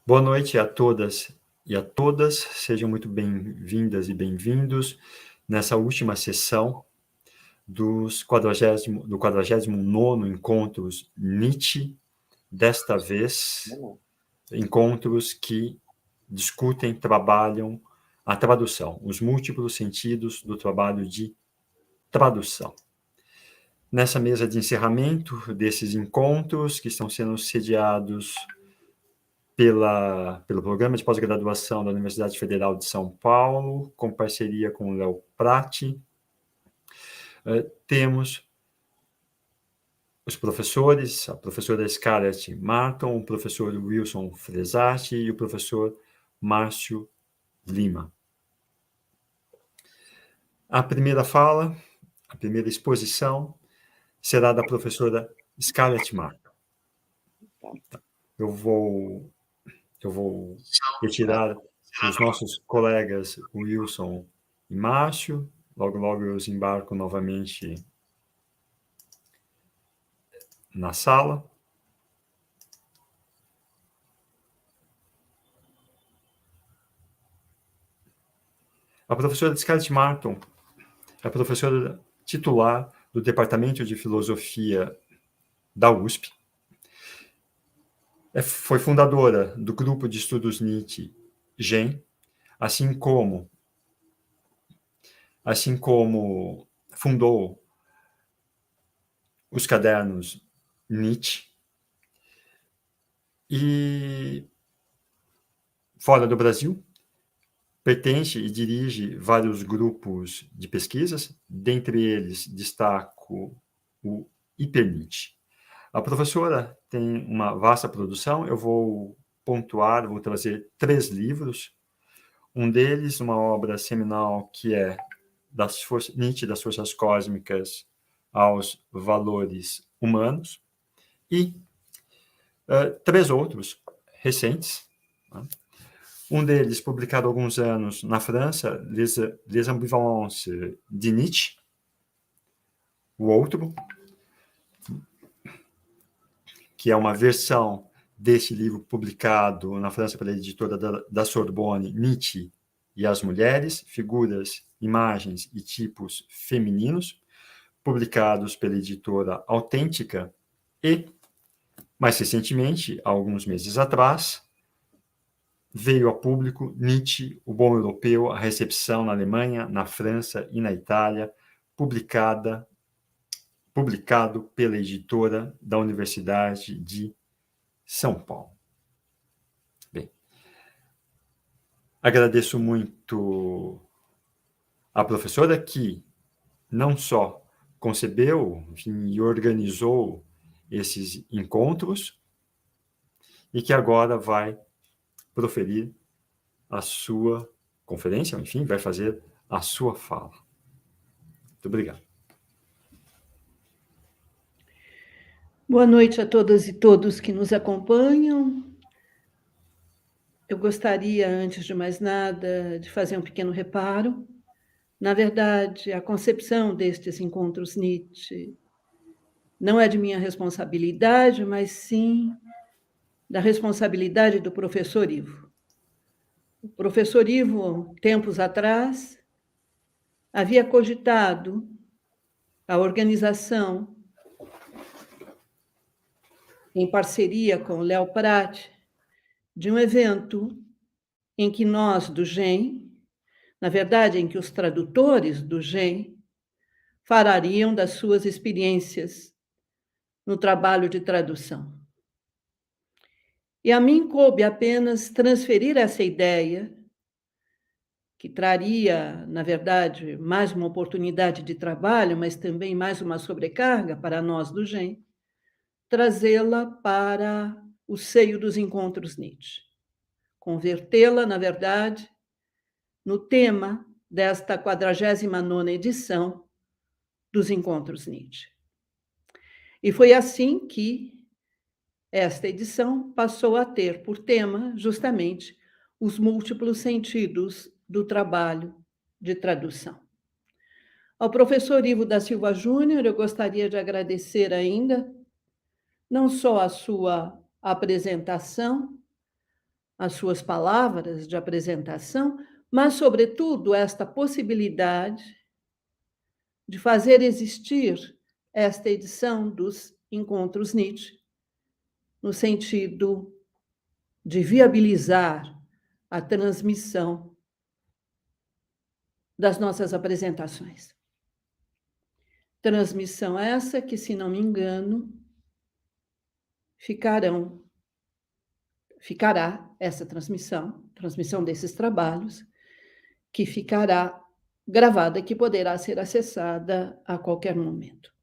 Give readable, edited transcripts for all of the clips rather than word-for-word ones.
Boa noite a todas e a todas, sejam muito bem-vindas e bem-vindos nessa última sessão do 49º Encontros Nietzsche, desta vez, encontros que discutem, trabalham a tradução, os múltiplos sentidos do trabalho de tradução. Nessa mesa de encerramento desses encontros, que estão sendo sediados pelo Programa de Pós-Graduação da Universidade Federal de São Paulo, com parceria com o Léo Prati. Temos os professores, a professora Scarlett Marton, o professor Wilson Fresati e o professor Márcio Lima. A primeira fala, a primeira exposição, será da professora Scarlett Marton. Eu vou retirar os nossos colegas Wilson e Márcio. Logo eu os embarco novamente na sala. A professora Scarlett Marton é professora titular do Departamento de Filosofia da USP. Foi fundadora do Grupo de Estudos Nietzsche, GEM, assim como fundou os cadernos Nietzsche. E, fora do Brasil, pertence e dirige vários grupos de pesquisas, dentre eles destaco o Hipernietzsche. A professora tem uma vasta produção, eu vou trazer 3 livros. Um deles, uma obra seminal que é Nietzsche, das Forças Cósmicas aos Valores Humanos, e 3 outros recentes. Um deles, publicado há alguns anos na França, Les Ambivalences de Nietzsche. O outro, que é uma versão desse livro publicado na França pela editora da Sorbonne, Nietzsche e as Mulheres, Figuras, Imagens e Tipos Femininos, publicados pela editora Autêntica, e, mais recentemente, há alguns meses atrás, veio a público Nietzsche, o Bom Europeu, a recepção na Alemanha, na França e na Itália, publicado pela editora da Universidade de São Paulo. Bem, agradeço muito a professora que não só concebeu, enfim, e organizou esses encontros, e que agora vai proferir a sua conferência, enfim, vai fazer a sua fala. Muito obrigado. Boa noite a todas e todos que nos acompanham. Eu gostaria, antes de mais nada, de fazer um pequeno reparo. Na verdade, a concepção destes encontros Nietzsche não é de minha responsabilidade, mas sim da responsabilidade do professor Ivo. O professor Ivo, tempos atrás, havia cogitado a organização, em parceria com o Léo Prati, de um evento em que nós, do GEM, na verdade, em que os tradutores do GEM falariam das suas experiências no trabalho de tradução. E a mim coube apenas transferir essa ideia, que traria, na verdade, mais uma oportunidade de trabalho, mas também mais uma sobrecarga para nós do GEM, trazê-la para o seio dos encontros Nietzsche. Convertê-la, na verdade, no tema desta 49ª edição dos Encontros Nietzsche. E foi assim que esta edição passou a ter por tema, justamente, os múltiplos sentidos do trabalho de tradução. Ao professor Ivo da Silva Júnior, eu gostaria de agradecer ainda, não só a sua apresentação, as suas palavras de apresentação, mas, sobretudo, esta possibilidade de fazer existir esta edição dos Encontros Nietzsche, no sentido de viabilizar a transmissão das nossas apresentações. Transmissão essa que, se não me engano, ficará essa transmissão desses trabalhos, que ficará gravada e que poderá ser acessada a qualquer momento.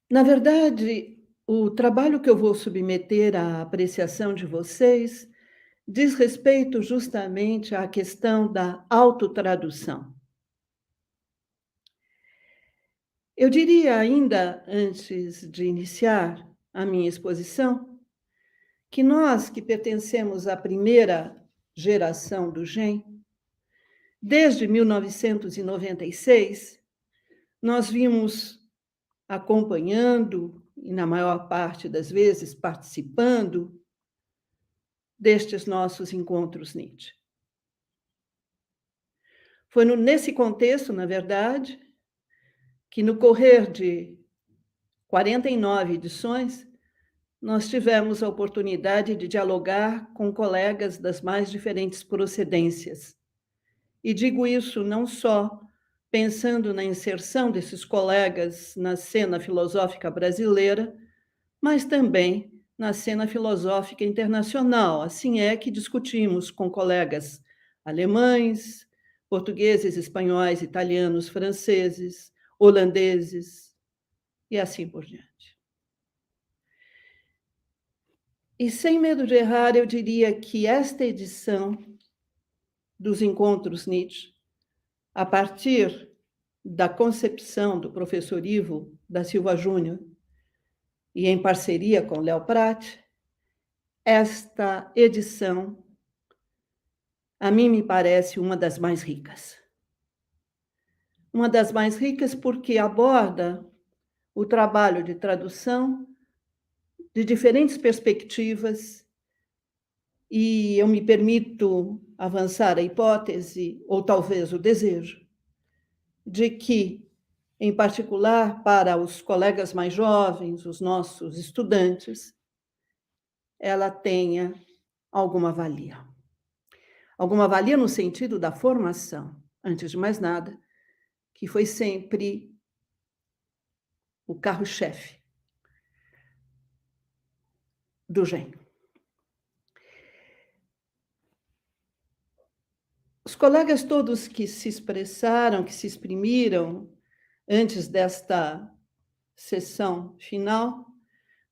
Na verdade, o trabalho que eu vou submeter à apreciação de vocês diz respeito justamente à questão da autotradução. Eu diria ainda, antes de iniciar a minha exposição, que nós que pertencemos à primeira geração do GEM, desde 1996, nós vimos acompanhando, e na maior parte das vezes participando, destes nossos encontros Nietzsche. Foi nesse contexto, na verdade, que no correr de 49 edições, nós tivemos a oportunidade de dialogar com colegas das mais diferentes procedências. E digo isso não só pensando na inserção desses colegas na cena filosófica brasileira, mas também na cena filosófica internacional. Assim é que discutimos com colegas alemães, portugueses, espanhóis, italianos, franceses, holandeses e assim por diante. E sem medo de errar, eu diria que esta edição dos Encontros Nietzsche, a partir da concepção do professor Ivo da Silva Júnior e em parceria com Léo Prat, esta edição, a mim me parece uma das mais ricas. Uma das mais ricas porque aborda o trabalho de tradução de diferentes perspectivas, e eu me permito avançar a hipótese, ou talvez o desejo, de que, em particular para os colegas mais jovens, os nossos estudantes, ela tenha alguma valia. Alguma valia no sentido da formação, antes de mais nada, que foi sempre o carro-chefe do GEM. Os colegas todos que se expressaram, que se exprimiram antes desta sessão final,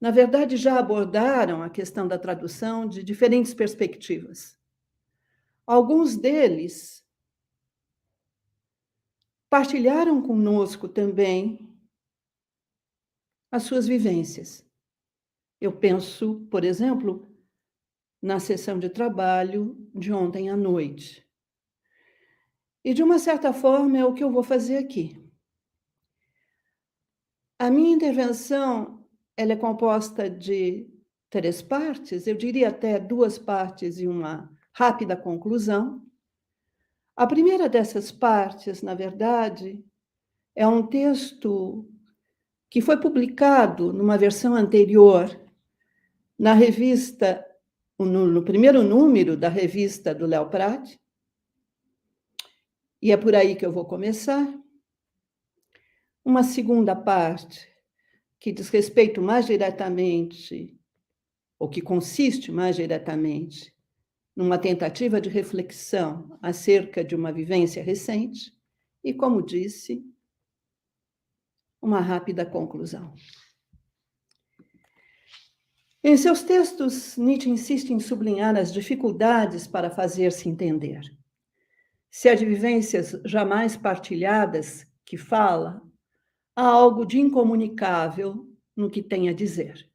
na verdade já abordaram a questão da tradução de diferentes perspectivas. Alguns deles partilharam conosco também as suas vivências. Eu penso, por exemplo, na sessão de trabalho de ontem à noite. E, de uma certa forma, é o que eu vou fazer aqui. A minha intervenção ela é composta de 3 partes, eu diria até 2 partes e uma rápida conclusão. A primeira dessas partes, na verdade, é um texto que foi publicado numa versão anterior na revista, no primeiro número da revista do Léo Prat, e é por aí que eu vou começar. Uma segunda parte, que diz respeito mais diretamente, ou que consiste mais diretamente, numa tentativa de reflexão acerca de uma vivência recente, e, como disse, uma rápida conclusão. Em seus textos, Nietzsche insiste em sublinhar as dificuldades para fazer-se entender. Se há de vivências jamais partilhadas que fala, há algo de incomunicável no que tem a dizer.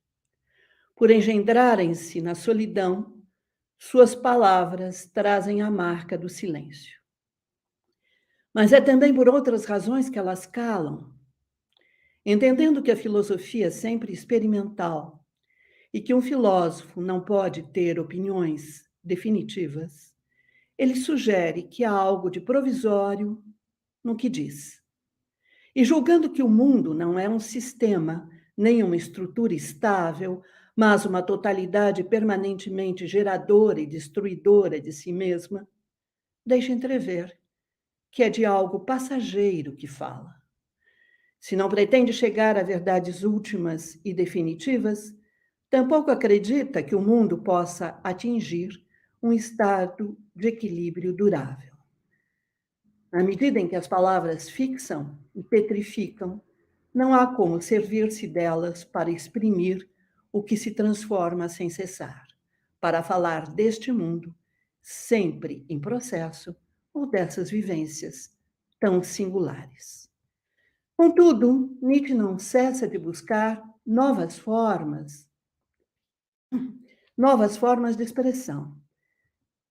Por engendrarem-se na solidão, suas palavras trazem a marca do silêncio. Mas é também por outras razões que elas calam. Entendendo que a filosofia é sempre experimental e que um filósofo não pode ter opiniões definitivas, ele sugere que há algo de provisório no que diz. E julgando que o mundo não é um sistema, nem uma estrutura estável, mas uma totalidade permanentemente geradora e destruidora de si mesma, deixa entrever que é de algo passageiro que fala. Se não pretende chegar a verdades últimas e definitivas, tampouco acredita que o mundo possa atingir um estado de equilíbrio durável. Na medida em que as palavras fixam e petrificam, não há como servir-se delas para exprimir o que se transforma sem cessar, para falar deste mundo, sempre em processo, ou dessas vivências tão singulares. Contudo, Nietzsche não cessa de buscar novas formas de expressão.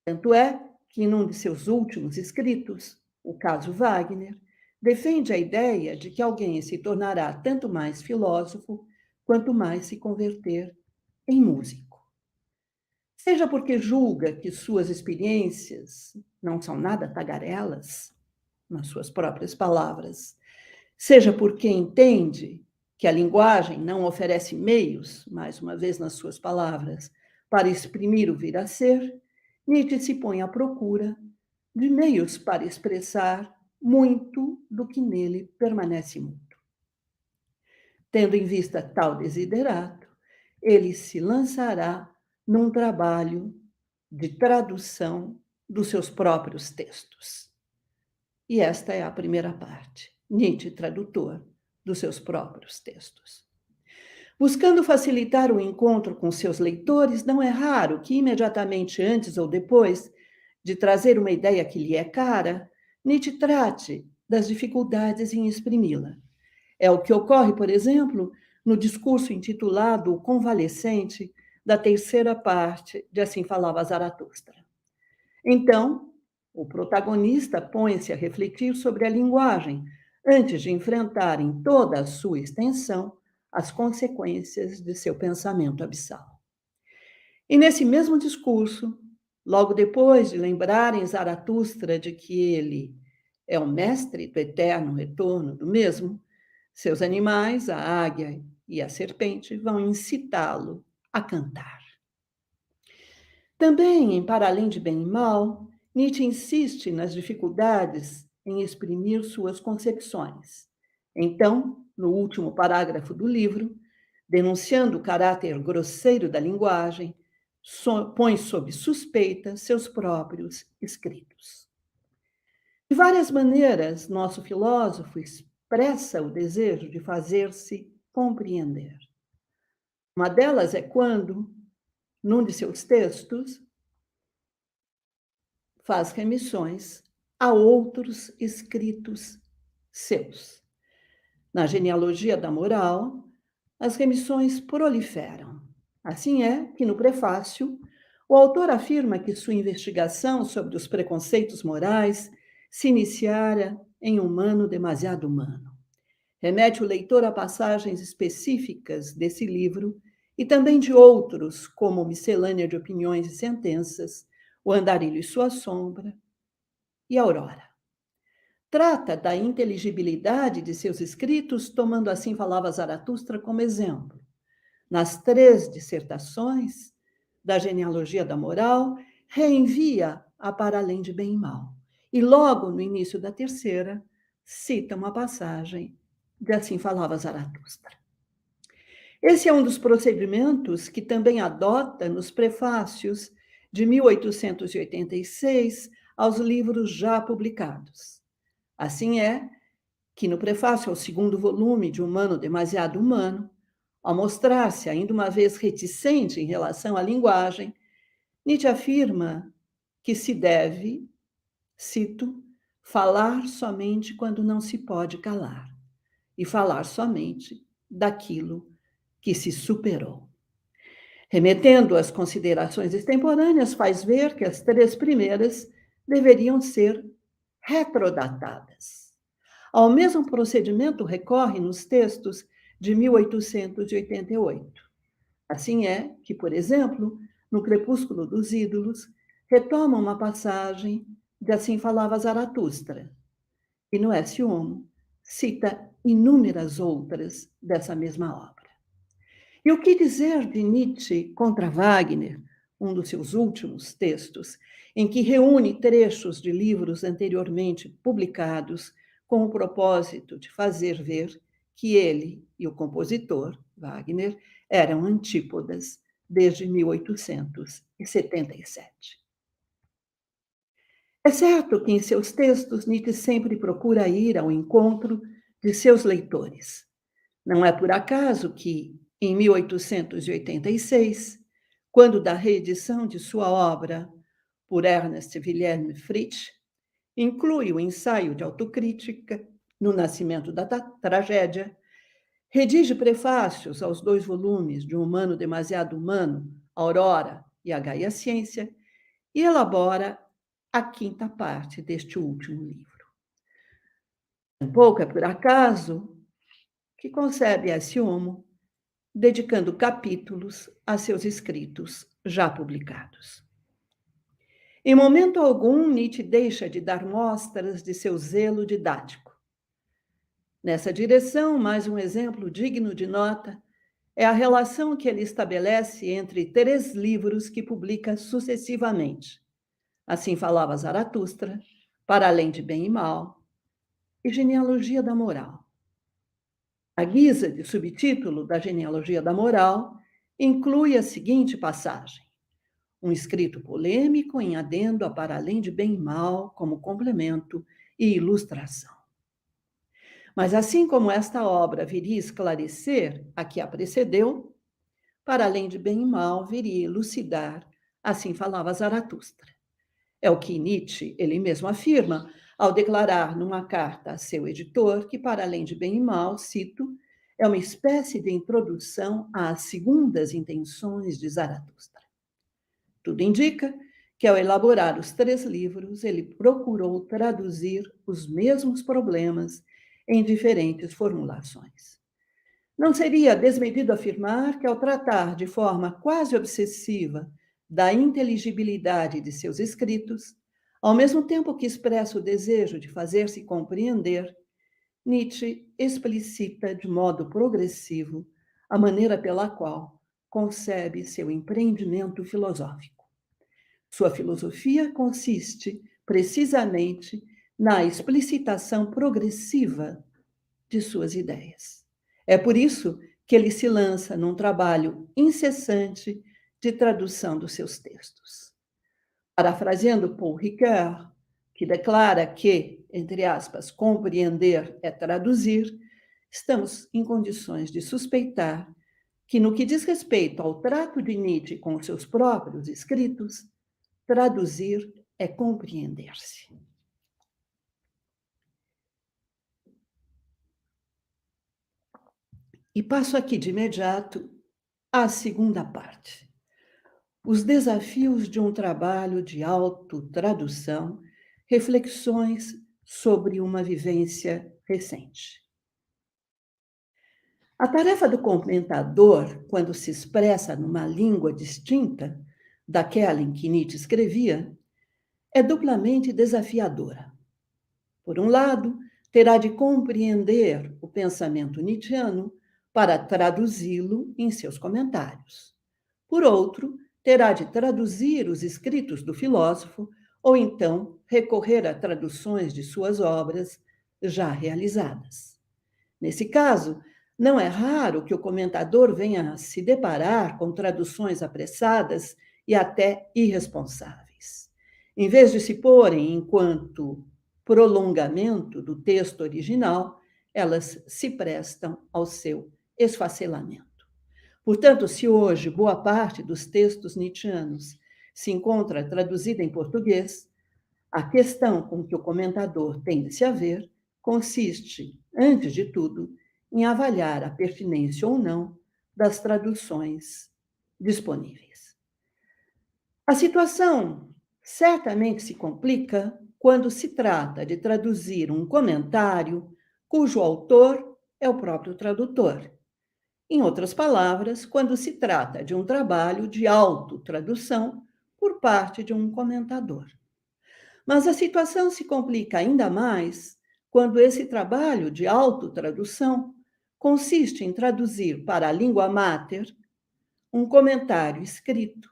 Tanto é que, num de seus últimos escritos, o caso Wagner, defende a ideia de que alguém se tornará tanto mais filósofo quanto mais se converter em músico. Seja porque julga que suas experiências não são nada tagarelas, nas suas próprias palavras, seja porque entende que a linguagem não oferece meios, mais uma vez nas suas palavras, para exprimir o vir a ser, Nietzsche se põe à procura de meios para expressar muito do que nele permanece mudo. Tendo em vista tal desiderato, ele se lançará num trabalho de tradução dos seus próprios textos. E esta é a primeira parte. Nietzsche, tradutor dos seus próprios textos. Buscando facilitar o encontro com seus leitores, não é raro que, imediatamente antes ou depois de trazer uma ideia que lhe é cara, Nietzsche trate das dificuldades em exprimi-la. É o que ocorre, por exemplo, no discurso intitulado O Convalescente, da terceira parte de Assim Falava Zaratustra. Então, o protagonista põe-se a refletir sobre a linguagem, antes de enfrentar em toda a sua extensão as consequências de seu pensamento abissal. E nesse mesmo discurso, logo depois de lembrarem Zaratustra de que ele é o mestre do eterno retorno do mesmo, seus animais, a águia e a serpente, vão incitá-lo a cantar. Também, em Para Além de Bem e Mal, Nietzsche insiste nas dificuldades em exprimir suas concepções. Então, no último parágrafo do livro, denunciando o caráter grosseiro da linguagem, põe sob suspeita seus próprios escritos. De várias maneiras, nosso filósofo expressa o desejo de fazer-se compreender. Uma delas é quando, num de seus textos, faz remissões a outros escritos seus. Na genealogia da moral, as remissões proliferam. Assim é que, no prefácio, o autor afirma que sua investigação sobre os preconceitos morais se iniciara em Humano Demasiado Humano. Remete o leitor a passagens específicas desse livro e também de outros, como Miscelânea de Opiniões e Sentenças, O Andarilho e Sua Sombra e Aurora. Trata da inteligibilidade de seus escritos, tomando Assim Falava Zaratustra como exemplo. Nas 3 dissertações da genealogia da moral, reenvia a Para Além de Bem e Mal. E logo no início da terceira, cita uma passagem de Assim Falava Zaratustra. Esse é um dos procedimentos que também adota nos prefácios de 1886 aos livros já publicados. Assim é que, no prefácio ao 2º volume de Humano Demasiado Humano, ao mostrar-se ainda uma vez reticente em relação à linguagem, Nietzsche afirma que se deve, cito, falar somente quando não se pode calar, e falar somente daquilo que se superou. Remetendo às considerações extemporâneas, faz ver que as 3 primeiras deveriam ser retrodatadas. Ao mesmo procedimento recorre nos textos de 1888. Assim é que, por exemplo, no Crepúsculo dos Ídolos, retoma uma passagem de Assim Falava Zaratustra, e no Ecce Homo cita inúmeras outras dessa mesma obra. E o que dizer de Nietzsche contra Wagner, um dos seus últimos textos, em que reúne trechos de livros anteriormente publicados com o propósito de fazer ver que ele e o compositor, Wagner, eram antípodas desde 1877. É certo que em seus textos Nietzsche sempre procura ir ao encontro de seus leitores. Não é por acaso que, em 1886, quando da reedição de sua obra por Ernest Wilhelm Fritsch, inclui o ensaio de autocrítica no Nascimento da Tragédia, redige prefácios aos 2 volumes de Um Humano Demasiado Humano, Aurora e a Gaia Ciência, e elabora a 5ª parte deste último livro. Tampouco é por acaso que concebe Ecce Homo, dedicando capítulos a seus escritos já publicados. Em momento algum, Nietzsche deixa de dar mostras de seu zelo didático. Nessa direção, mais um exemplo digno de nota é a relação que ele estabelece entre 3 livros que publica sucessivamente. Assim Falava Zaratustra, Para Além de Bem e Mal e Genealogia da Moral. A guisa de subtítulo da Genealogia da Moral inclui a seguinte passagem: um escrito polêmico em adendo a Para Além de Bem e Mal como complemento e ilustração. Mas assim como esta obra viria esclarecer a que a precedeu, Para Além de Bem e Mal viria elucidar Assim Falava Zaratustra. É o que Nietzsche, ele mesmo afirma, ao declarar numa carta a seu editor que Para Além de Bem e Mal, cito, é uma espécie de introdução às segundas intenções de Zaratustra. Tudo indica que, ao elaborar os 3 livros, ele procurou traduzir os mesmos problemas em diferentes formulações. Não seria desmedido afirmar que, ao tratar de forma quase obsessiva da inteligibilidade de seus escritos, ao mesmo tempo que expressa o desejo de fazer-se compreender, Nietzsche explicita de modo progressivo a maneira pela qual concebe seu empreendimento filosófico. Sua filosofia consiste, precisamente, na explicitação progressiva de suas ideias. É por isso que ele se lança num trabalho incessante de tradução dos seus textos. Parafraseando Paul Ricoeur, que declara que, entre aspas, compreender é traduzir, estamos em condições de suspeitar que, no que diz respeito ao trato de Nietzsche com seus próprios escritos, traduzir é compreender-se. E passo aqui de imediato à segunda parte. Os desafios de um trabalho de autotradução, reflexões sobre uma vivência recente. A tarefa do comentador, quando se expressa numa língua distinta daquela em que Nietzsche escrevia, é duplamente desafiadora. Por um lado, terá de compreender o pensamento nietzschiano para traduzi-lo em seus comentários. Por outro, terá de traduzir os escritos do filósofo ou então recorrer a traduções de suas obras já realizadas. Nesse caso, não é raro que o comentador venha a se deparar com traduções apressadas e até irresponsáveis. Em vez de se porem enquanto prolongamento do texto original, elas se prestam ao seu esfacelamento. Portanto, se hoje boa parte dos textos nietzschianos se encontra traduzida em português, a questão com que o comentador tem de se haver consiste, antes de tudo, em avaliar a pertinência ou não das traduções disponíveis. A situação certamente se complica quando se trata de traduzir um comentário cujo autor é o próprio tradutor, Em outras palavras, quando se trata de um trabalho de autotradução por parte de um comentador. Mas a situação se complica ainda mais quando esse trabalho de autotradução consiste em traduzir para a língua máter um comentário escrito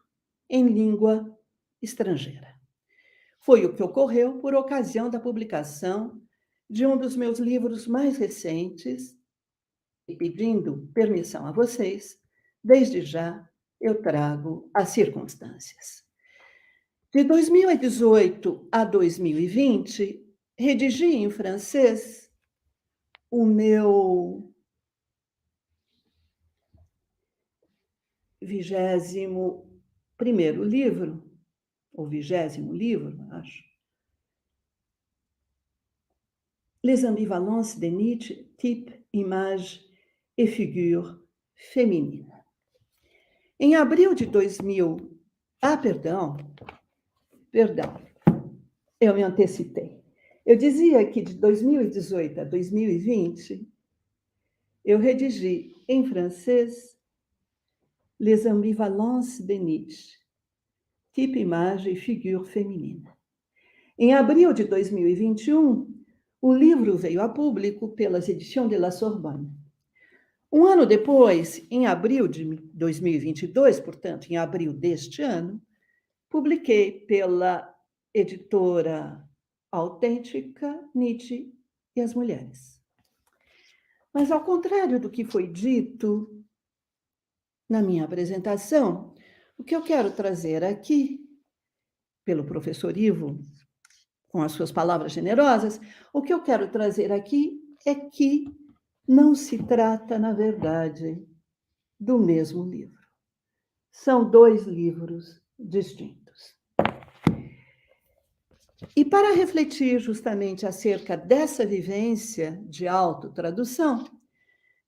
em língua estrangeira. Foi o que ocorreu por ocasião da publicação de um dos meus livros mais recentes, e pedindo permissão a vocês, desde já eu trago as circunstâncias. De 2018 a 2020, redigi em francês o meu 21º livro, ou 20º livro, acho. Les ambivalences de Nietzsche, type, image et figure féminine. Em abril de 2000... perdão, eu me antecipei. Eu dizia que de 2018 a 2020, eu redigi em francês Les ambivalences de Nietzsche, type, image et figure féminine. Em abril de 2021, o livro veio a público pelas Editions de la Sorbonne. Um ano depois, em abril de 2022, portanto, em abril deste ano, publiquei pela editora Autêntica, Nietzsche e as Mulheres. Mas, ao contrário do que foi dito na minha apresentação, o que eu quero trazer aqui, pelo professor Ivo, com as suas palavras generosas, o que eu quero trazer aqui é que não se trata, na verdade, do mesmo livro. São 2 livros distintos. E para refletir justamente acerca dessa vivência de autotradução,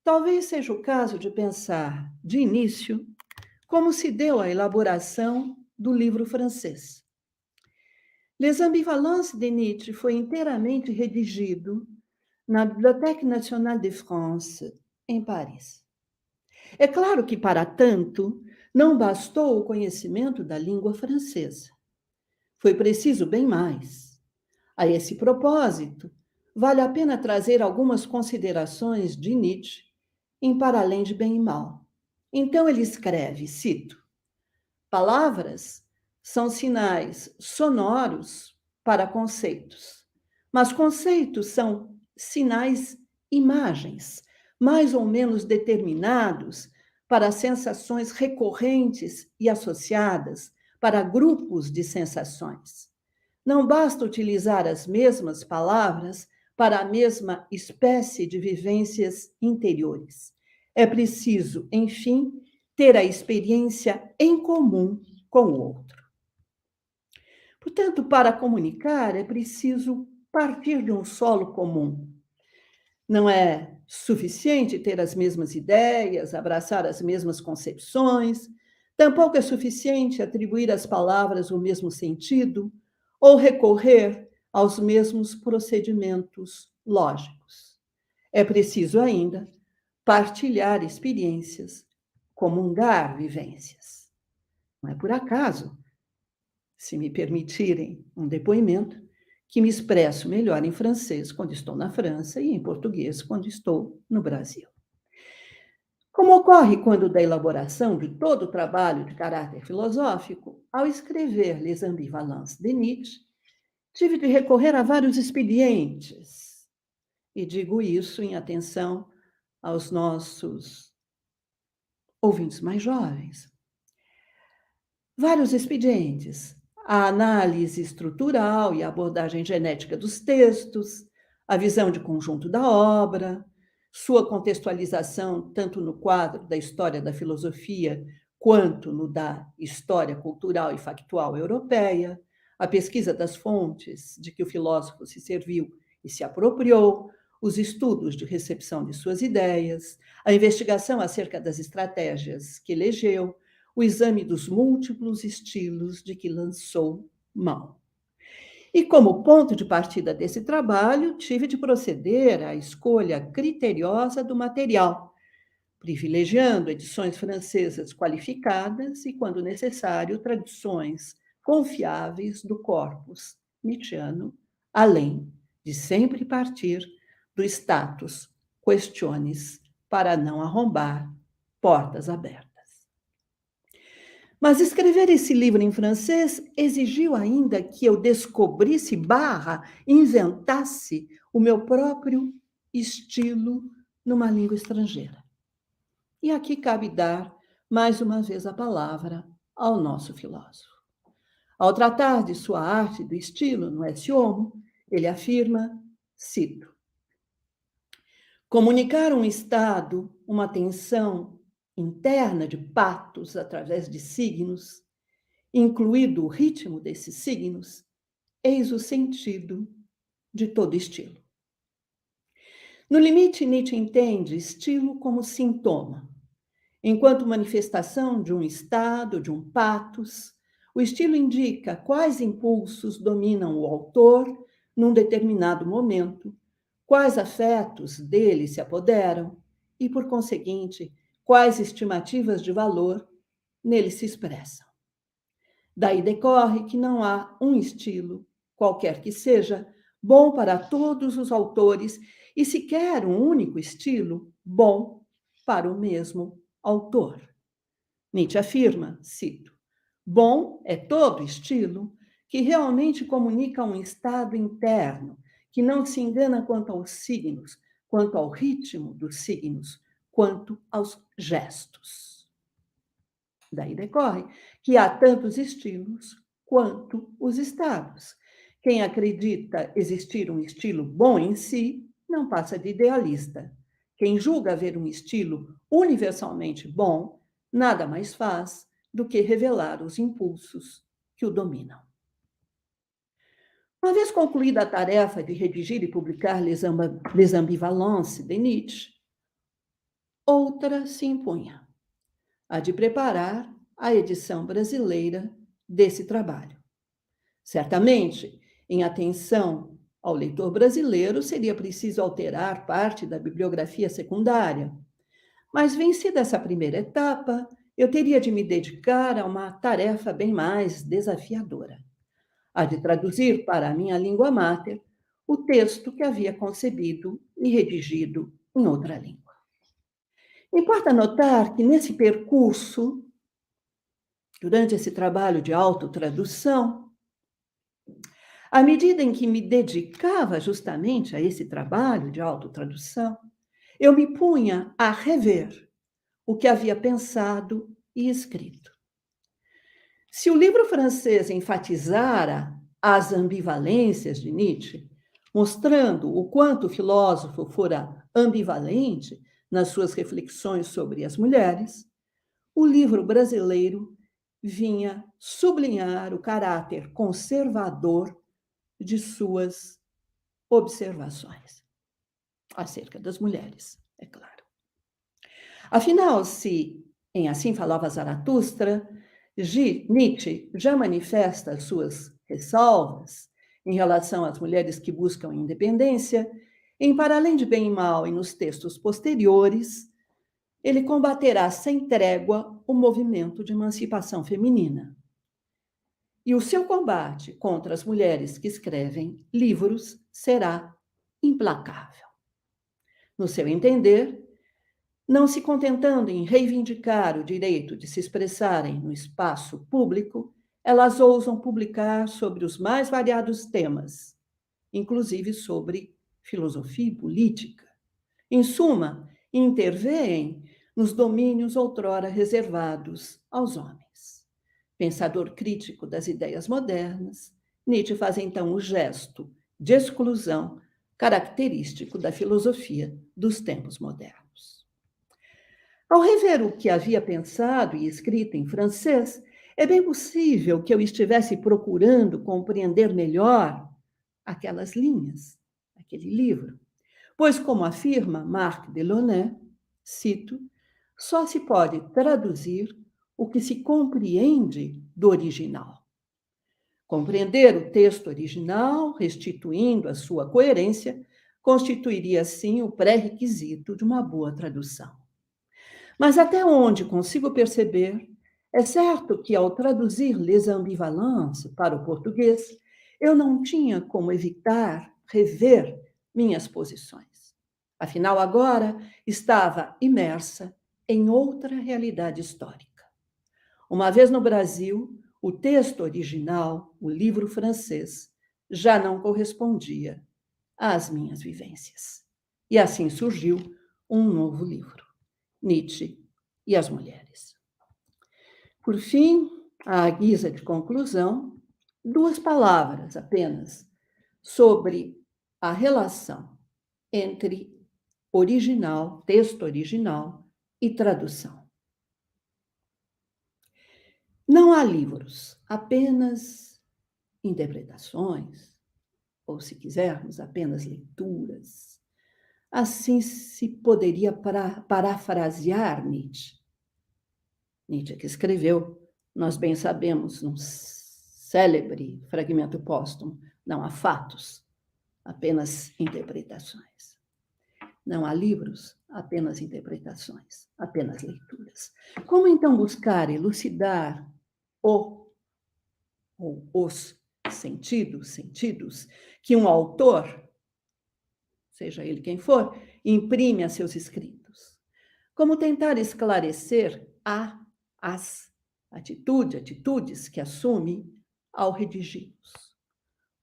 talvez seja o caso de pensar, de início, como se deu a elaboração do livro francês. Les ambivalences de Nietzsche foi inteiramente redigido na Bibliothèque Nationale de France, em Paris. É claro que, para tanto, não bastou o conhecimento da língua francesa. Foi preciso bem mais. A esse propósito, vale a pena trazer algumas considerações de Nietzsche em Para Além de Bem e Mal. Então ele escreve, cito, palavras são sinais sonoros para conceitos, mas conceitos são sinais imagens, mais ou menos determinados para sensações recorrentes e associadas, para grupos de sensações. Não basta utilizar as mesmas palavras para a mesma espécie de vivências interiores. É preciso, enfim, ter a experiência em comum com o outro. Portanto, para comunicar, é preciso partir de um solo comum. Não é suficiente ter as mesmas ideias, abraçar as mesmas concepções, tampouco é suficiente atribuir às palavras o mesmo sentido ou recorrer aos mesmos procedimentos lógicos. É preciso ainda partilhar experiências, comungar vivências. Não é por acaso, se me permitirem um depoimento, que me expresso melhor em francês quando estou na França e em português quando estou no Brasil. Como ocorre quando da elaboração de todo o trabalho de caráter filosófico, ao escrever Les ambivalences de Nietzsche, tive de recorrer a vários expedientes, e digo isso em atenção aos nossos ouvintes mais jovens. Vários expedientes, a análise estrutural e a abordagem genética dos textos, a visão de conjunto da obra, sua contextualização tanto no quadro da história da filosofia quanto no da história cultural e factual europeia, a pesquisa das fontes de que o filósofo se serviu e se apropriou, os estudos de recepção de suas ideias, a investigação acerca das estratégias que elegeu, o exame dos múltiplos estilos de que lançou mão. E como ponto de partida desse trabalho, tive de proceder à escolha criteriosa do material, privilegiando edições francesas qualificadas e, quando necessário, traduções confiáveis do corpus nietzschiano, além de sempre partir do status questiones para não arrombar portas abertas. Mas escrever esse livro em francês exigiu ainda que eu descobrisse / inventasse o meu próprio estilo numa língua estrangeira. E aqui cabe dar, mais uma vez, a palavra ao nosso filósofo. Ao tratar de sua arte do estilo no Ecce Homo, ele afirma, cito, comunicar um estado, uma tensão interna de patos através de signos, incluído o ritmo desses signos, eis o sentido de todo estilo. No limite, Nietzsche entende estilo como sintoma. Enquanto manifestação de um estado, de um patos, o estilo indica quais impulsos dominam o autor num determinado momento, quais afetos dele se apoderam e, por conseguinte, quais estimativas de valor nele se expressam. Daí decorre que não há um estilo, qualquer que seja, bom para todos os autores e sequer um único estilo bom para o mesmo autor. Nietzsche afirma, cito, bom é todo estilo que realmente comunica um estado interno, que não se engana quanto aos signos, quanto ao ritmo dos signos, quanto aos gestos. Daí decorre que há tantos estilos quanto os estados. Quem acredita existir um estilo bom em si, não passa de idealista. Quem julga haver um estilo universalmente bom, nada mais faz do que revelar os impulsos que o dominam. Uma vez concluída a tarefa de redigir e publicar Les Ambivalences de Nietzsche, outra se impunha, a de preparar a edição brasileira desse trabalho. Certamente, em atenção ao leitor brasileiro, seria preciso alterar parte da bibliografia secundária, mas vencida essa primeira etapa, eu teria de me dedicar a uma tarefa bem mais desafiadora, a de traduzir para a minha língua máter o texto que havia concebido e redigido em outra língua. Importa notar que nesse percurso, durante esse trabalho de autotradução, à medida em que me dedicava justamente a esse trabalho de autotradução, eu me punha a rever o que havia pensado e escrito. Se o livro francês enfatizara as ambivalências de Nietzsche, mostrando o quanto o filósofo fora ambivalente nas suas reflexões sobre as mulheres, o livro brasileiro vinha sublinhar o caráter conservador de suas observações acerca das mulheres, é claro. Afinal, se em Assim Falava Zaratustra, Nietzsche já manifesta as suas ressalvas em relação às mulheres que buscam independência, em Para Além de Bem e Mal e nos textos posteriores, ele combaterá sem trégua o movimento de emancipação feminina. E o seu combate contra as mulheres que escrevem livros será implacável. No seu entender, não se contentando em reivindicar o direito de se expressarem no espaço público, elas ousam publicar sobre os mais variados temas, inclusive sobre filosofia e política. Em suma, intervêm nos domínios outrora reservados aos homens. Pensador crítico das ideias modernas, Nietzsche faz então o gesto de exclusão característico da filosofia dos tempos modernos. Ao rever o que havia pensado e escrito em francês, é bem possível que eu estivesse procurando compreender melhor aquelas linhas, aquele livro, pois, como afirma Marc Delaunay, cito, só se pode traduzir o que se compreende do original. Compreender o texto original, restituindo a sua coerência, constituiria, assim, o pré-requisito de uma boa tradução. Mas até onde consigo perceber, é certo que ao traduzir Les Ambivalences para o português, eu não tinha como evitar rever minhas posições. Afinal, agora estava imersa em outra realidade histórica. Uma vez no Brasil, o texto original, o livro francês, já não correspondia às minhas vivências. E assim surgiu um novo livro, Nietzsche e as Mulheres. Por fim, à guisa de conclusão, 2 palavras apenas sobre a relação entre original, texto original e tradução. Não há livros, apenas interpretações, ou, se quisermos, apenas leituras. Assim se poderia parafrasear Nietzsche. Nietzsche que escreveu, nós bem sabemos, num célebre fragmento póstumo, não há fatos, apenas interpretações. Não há livros, apenas interpretações, apenas leituras. Como então buscar elucidar ou os sentidos que um autor, seja ele quem for, imprime a seus escritos? Como tentar esclarecer as atitudes que assume ao redigi-los?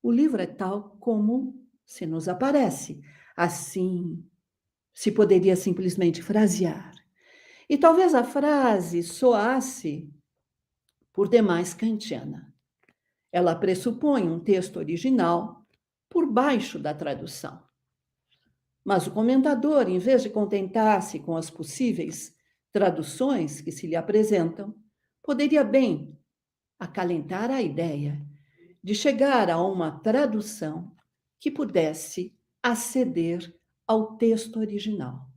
O livro é tal como se nos aparece. Assim, se poderia simplesmente frasear. E talvez a frase soasse por demais kantiana. Ela pressupõe um texto original por baixo da tradução. Mas o comentador, em vez de contentar-se com as possíveis traduções que se lhe apresentam, poderia bem acalentar a ideia de chegar a uma tradução que pudesse aceder ao texto original.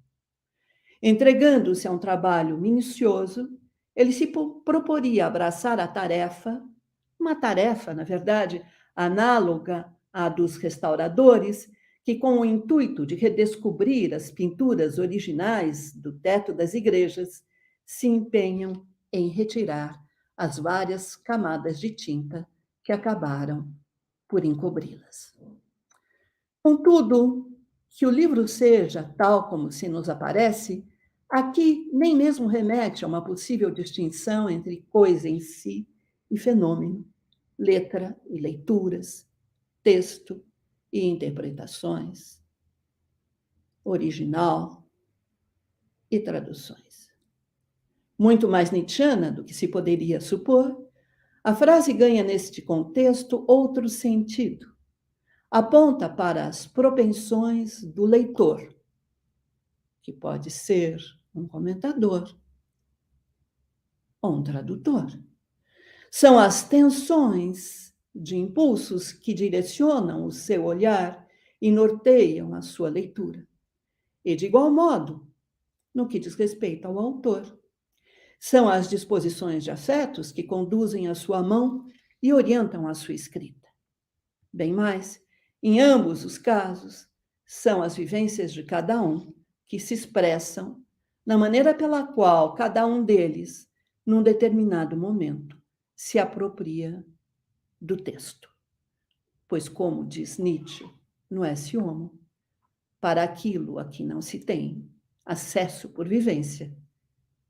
Entregando-se a um trabalho minucioso, ele se proporia abraçar a tarefa, uma tarefa, na verdade, análoga à dos restauradores, que, com o intuito de redescobrir as pinturas originais do teto das igrejas, se empenham em retirar as várias camadas de tinta que acabaram por encobri-las. Contudo, que o livro seja tal como se nos aparece, aqui nem mesmo remete a uma possível distinção entre coisa em si e fenômeno, letra e leituras, texto e interpretações, original e traduções. Muito mais nietzschiana do que se poderia supor, a frase ganha neste contexto outro sentido. Aponta para as propensões do leitor, que pode ser um comentador ou um tradutor. São as tensões de impulsos que direcionam o seu olhar e norteiam a sua leitura. E, de igual modo, no que diz respeito ao autor, são as disposições de afetos que conduzem a sua mão e orientam a sua escrita. Bem mais, em ambos os casos, são as vivências de cada um que se expressam na maneira pela qual cada um deles, num determinado momento, se apropria do texto. Pois, como diz Nietzsche no Ecce Homo, para aquilo a que não se tem acesso por vivência,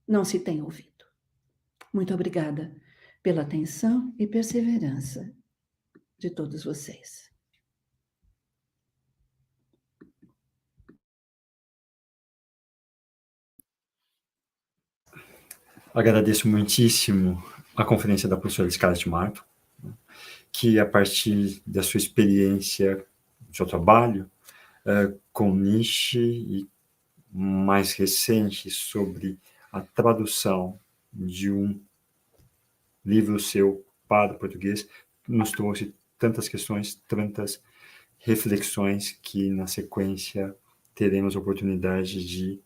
não se tem ouvido. Muito obrigada pela atenção e perseverança de todos vocês. Agradeço muitíssimo a conferência da professora Scarlett Marto, que, a partir da sua experiência, do seu trabalho com Nietzsche e mais recente sobre a tradução de um livro seu para o português, nos trouxe tantas questões, tantas reflexões que, na sequência, teremos oportunidade de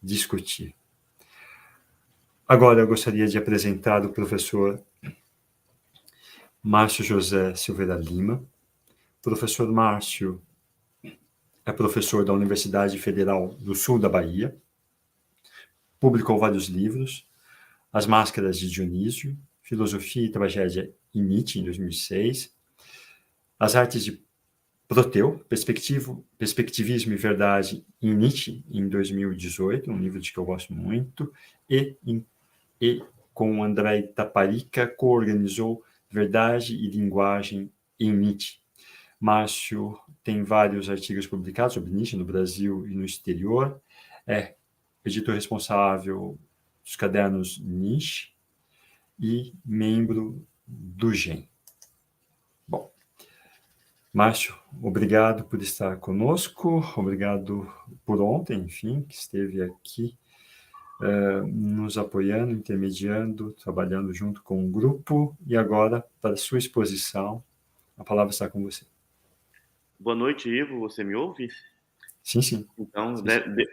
discutir. Agora, eu gostaria de apresentar o professor Márcio José Silveira Lima. O professor Márcio é professor da Universidade Federal do Sul da Bahia, publicou vários livros: As Máscaras de Dionísio, Filosofia e Tragédia em Nietzsche, em 2006, As Artes de Proteu, Perspectivismo e Verdade em Nietzsche, em 2018, um livro de que eu gosto muito, e com André Taparica, coorganizou Verdade e Linguagem em Nietzsche. Márcio tem vários artigos publicados sobre Nietzsche no Brasil e no exterior, é editor responsável dos cadernos Nietzsche e membro do GEM. Bom, Márcio, obrigado por estar conosco, obrigado por ontem, enfim, que esteve aqui nos apoiando, intermediando, trabalhando junto com o grupo, e agora, para a sua exposição, a palavra está com você. Boa noite, Ivo, você me ouve? Sim, sim. Então, Sim.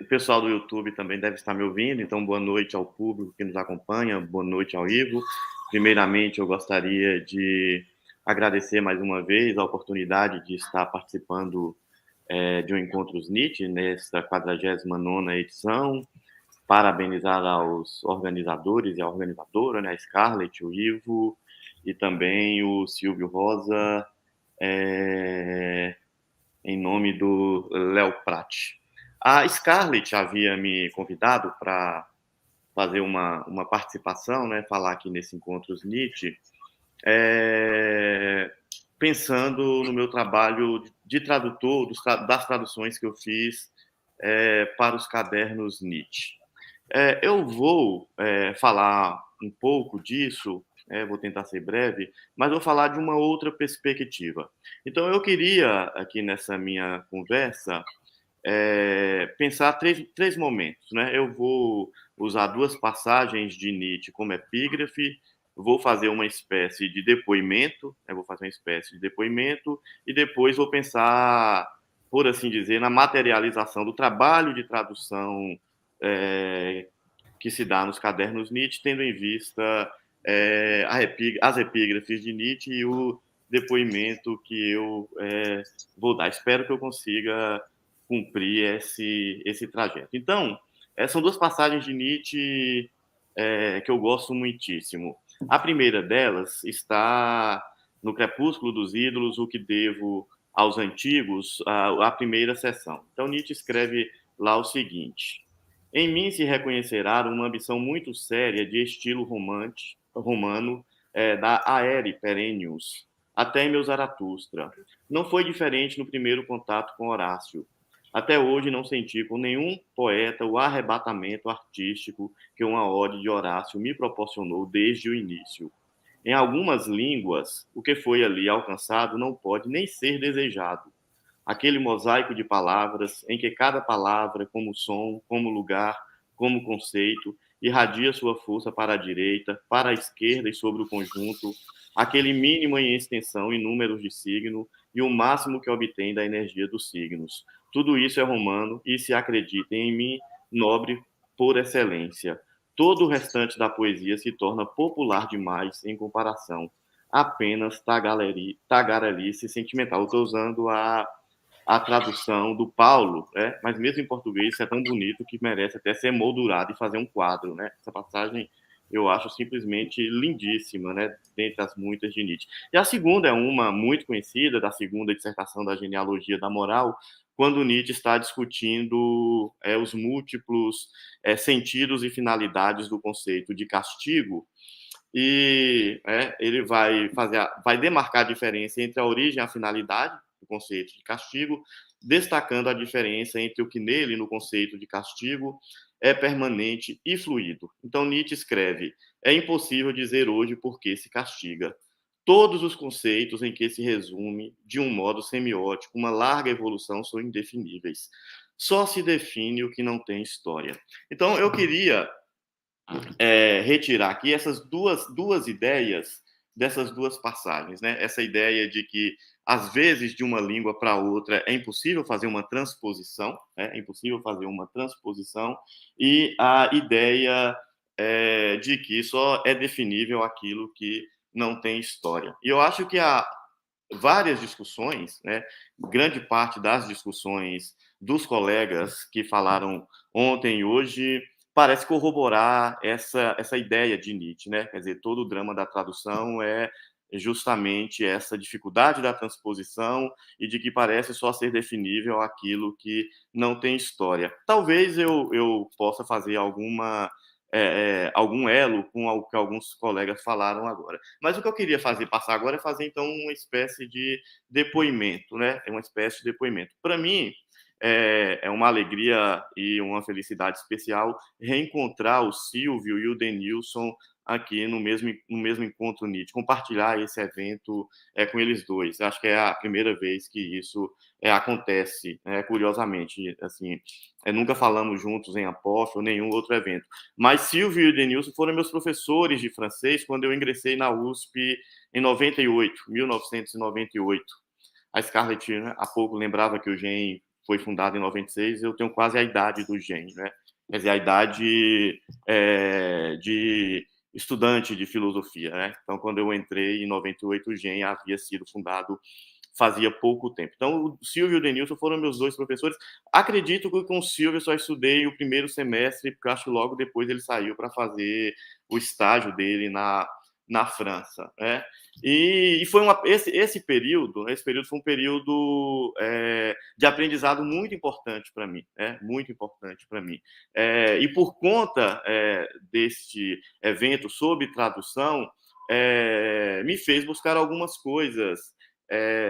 O pessoal do YouTube também deve estar me ouvindo, então boa noite ao público que nos acompanha, boa noite ao Ivo. Primeiramente, eu gostaria de agradecer mais uma vez a oportunidade de estar participando de um Encontros Nietzsche, nesta 49ª edição, parabenizar aos organizadores e a organizadora, né, a Scarlett, o Ivo e também o Silvio Rosa, em nome do Léo Prat. A Scarlett havia me convidado para fazer uma participação, né, falar aqui nesse Encontros Nietzsche, pensando no meu trabalho de tradutor, das traduções que eu fiz para os cadernos Nietzsche. Eu vou falar um pouco disso, vou tentar ser breve, mas vou falar de uma outra perspectiva. Então, eu queria, aqui nessa minha conversa, pensar três momentos. Né? Eu vou usar duas passagens de Nietzsche como epígrafe, vou fazer uma espécie de depoimento, e depois vou pensar, por assim dizer, na materialização do trabalho de tradução que se dá nos cadernos Nietzsche, tendo em vista as epígrafes de Nietzsche e o depoimento que eu vou dar. Espero que eu consiga cumprir esse trajeto. Então, são duas passagens de Nietzsche que eu gosto muitíssimo. A primeira delas está no Crepúsculo dos Ídolos, o que devo aos antigos, a primeira seção. Então, Nietzsche escreve lá o seguinte: em mim se reconhecerá uma ambição muito séria de estilo romano, da aere perennius, até em meu Zaratustra. Não foi diferente no primeiro contato com Horácio. Até hoje não senti com nenhum poeta o arrebatamento artístico que uma ode de Horácio me proporcionou desde o início. Em algumas línguas, o que foi ali alcançado não pode nem ser desejado. Aquele mosaico de palavras em que cada palavra, como som, como lugar, como conceito, irradia sua força para a direita, para a esquerda e sobre o conjunto, aquele mínimo em extensão e números de signo e o máximo que obtém da energia dos signos. Tudo isso é romano e se acreditem em mim, nobre por excelência. Todo o restante da poesia se torna popular demais em comparação. Apenas tagarelice sentimental. Eu estou usando a tradução do Paulo, mas mesmo em português isso é tão bonito que merece até ser moldurado e fazer um quadro. Né? Essa passagem eu acho simplesmente lindíssima, né? Dentre as muitas de Nietzsche. E a segunda é uma muito conhecida, da segunda dissertação da genealogia da moral, quando Nietzsche está discutindo os múltiplos sentidos e finalidades do conceito de castigo, e ele vai demarcar a diferença entre a origem e a finalidade do conceito de castigo, destacando a diferença entre o que nele, no conceito de castigo, é permanente e fluido. Então Nietzsche escreve: é impossível dizer hoje por que se castiga. Todos os conceitos em que se resume, de um modo semiótico, uma larga evolução são indefiníveis. Só se define o que não tem história. Então, eu queria retirar aqui essas duas ideias dessas duas passagens. Né? Essa ideia de que, às vezes, de uma língua para outra é impossível fazer uma transposição, e a ideia de que só é definível aquilo que não tem história. E eu acho que há várias discussões, né? Grande parte das discussões dos colegas que falaram ontem e hoje parece corroborar essa ideia de Nietzsche, né? Quer dizer, todo o drama da tradução é justamente essa dificuldade da transposição e de que parece só ser definível aquilo que não tem história. Talvez eu possa fazer algum elo com o que alguns colegas falaram agora. Mas o que eu queria passar agora é fazer, então, uma espécie de depoimento, né? Uma espécie de depoimento. Para mim, é uma alegria e uma felicidade especial reencontrar o Silvio e o Denilson aqui no mesmo encontro Nietzsche, compartilhar esse evento com eles dois. Acho que é a primeira vez que isso acontece, curiosamente. Assim, nunca falamos juntos em Apof ou nenhum outro evento. Mas Silvio e Denilson foram meus professores de francês quando eu ingressei na USP em 1998. A Scarlett, né, há pouco lembrava que o GEM foi fundado em 96, eu tenho quase a idade do GEM, né? Quer dizer, a idade de estudante de filosofia, né? Então, quando eu entrei em 98, o GEM havia sido fundado fazia pouco tempo. Então, o Silvio e o Denilson foram meus dois professores. Acredito que com o Silvio eu só estudei o primeiro semestre, porque acho que logo depois ele saiu para fazer o estágio dele na França, né? E foi esse período foi um período de aprendizado muito importante para mim, muito importante para mim. E por conta deste evento sobre tradução, me fez buscar algumas coisas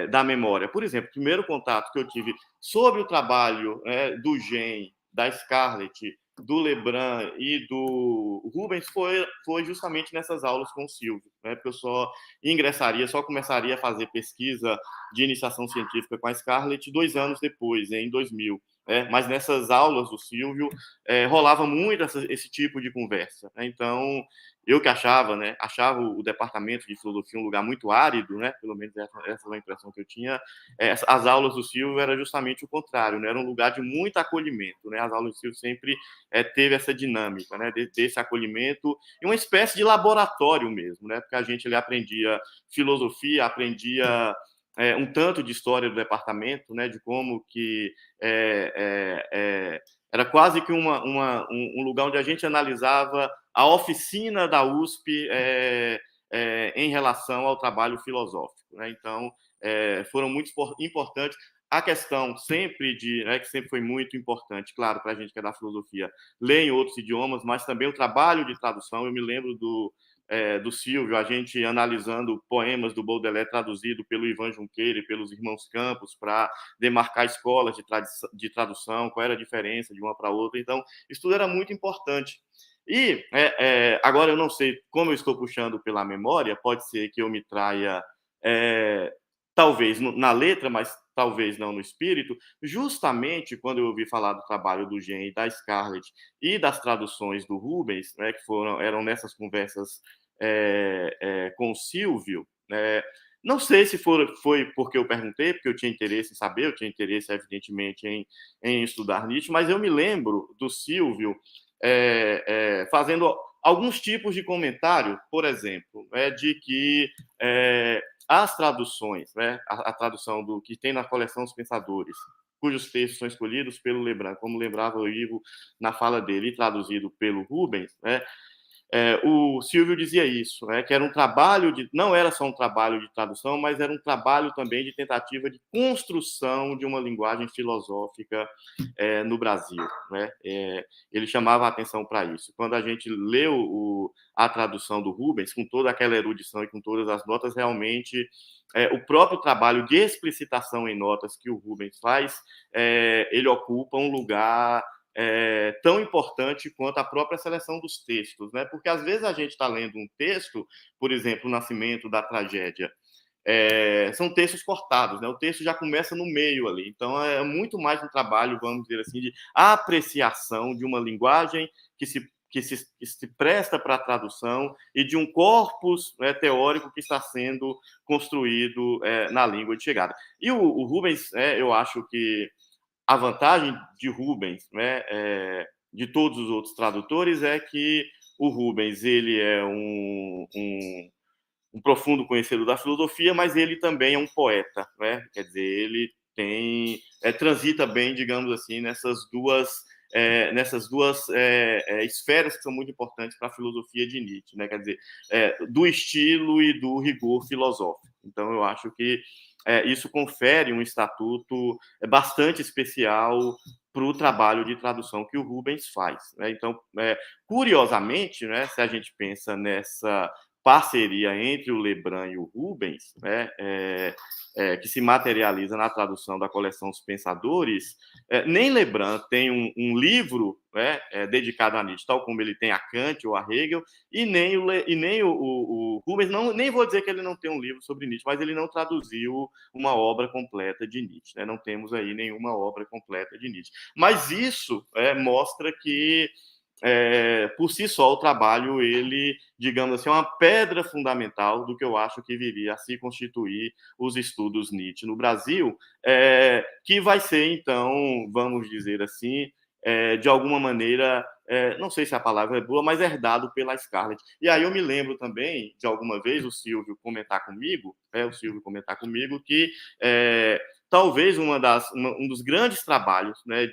da memória. Por exemplo, o primeiro contato que eu tive sobre o trabalho do GEM, da Scarlett, do Lebrun e do Rubens foi justamente nessas aulas com o Silvio, né? Porque eu só começaria a fazer pesquisa de iniciação científica com a Scarlett 2 anos depois, em 2000. Mas nessas aulas do Silvio rolava muito esse tipo de conversa, né? Então, eu que achava o departamento de filosofia um lugar muito árido, né? Pelo menos essa era a impressão que eu tinha. As aulas do Silvio era justamente o contrário, né? Era um lugar de muito acolhimento, né? As aulas do Silvio sempre teve essa dinâmica, né? Desse acolhimento e uma espécie de laboratório mesmo, né? Porque a gente ali aprendia filosofia, um tanto de história do departamento, né? De como que era quase que um lugar onde a gente analisava a oficina da USP em relação ao trabalho filosófico, né? Então, foram muito importantes. A questão sempre que sempre foi muito importante, claro, para a gente que é da filosofia, ler em outros idiomas, mas também o trabalho de tradução. Eu me lembro do Silvio, a gente analisando poemas do Baudelaire traduzido pelo Ivan Junqueira e pelos irmãos Campos para demarcar escolas de tradução, qual era a diferença de uma para outra. Então, isso tudo era muito importante. E agora eu não sei como eu estou puxando pela memória, pode ser que eu me traia, talvez na letra, mas talvez não no espírito, justamente quando eu ouvi falar do trabalho do GEM, da Scarlett e das traduções do Rubens, né, que eram nessas conversas com o Silvio, não sei se foi porque eu perguntei, porque eu tinha interesse em saber, eu tinha interesse, evidentemente, em estudar Nietzsche, mas eu me lembro do Silvio fazendo alguns tipos de comentário, por exemplo, de que as traduções, né, a tradução do que tem na coleção Os Pensadores, cujos textos são escolhidos pelo Lebrun, como lembrava o Ivo na fala dele, e traduzido pelo Rubens, né, o Silvio dizia isso, que era um trabalho não era só um trabalho de tradução, mas era um trabalho também de tentativa de construção de uma linguagem filosófica no Brasil, né? Ele chamava a atenção para isso. Quando a gente leu a tradução do Rubens, com toda aquela erudição e com todas as notas, realmente o próprio trabalho de explicitação em notas que o Rubens faz, ele ocupa um lugar tão importante quanto a própria seleção dos textos, né? Porque às vezes a gente está lendo um texto, por exemplo, O Nascimento da Tragédia, são textos cortados, né? O texto já começa no meio ali, então é muito mais um trabalho, vamos dizer assim, de apreciação de uma linguagem que se presta para a tradução e de um corpus teórico que está sendo construído na língua de chegada. E o Rubens, eu acho que a vantagem de Rubens, né, de todos os outros tradutores, é que o Rubens ele é um profundo conhecedor da filosofia, mas ele também é um poeta, né? Quer dizer, ele transita bem, digamos assim, nessas duas nessas duas esferas que são muito importantes para a filosofia de Nietzsche, né? Quer dizer, do estilo e do rigor filosófico. Então, eu acho que isso confere um estatuto bastante especial para o trabalho de tradução que o Rubens faz, né? Então, curiosamente, né, se a gente pensa nessa parceria entre o Lebrun e o Rubens, né, que se materializa na tradução da coleção Os Pensadores, nem Lebrun tem um livro, né, dedicado a Nietzsche, tal como ele tem a Kant ou a Hegel, e nem o Rubens, nem vou dizer que ele não tem um livro sobre Nietzsche, mas ele não traduziu uma obra completa de Nietzsche, né? Não temos aí nenhuma obra completa de Nietzsche. Mas isso mostra que, por si só, o trabalho, ele, digamos assim, é uma pedra fundamental do que eu acho que viria a se constituir os estudos Nietzsche no Brasil, que vai ser, então, vamos dizer assim, de alguma maneira, não sei se a palavra é boa, mas herdado pela Scarlett. E aí eu me lembro também, de alguma vez, o Silvio comentar comigo que talvez um dos grandes trabalhos, né,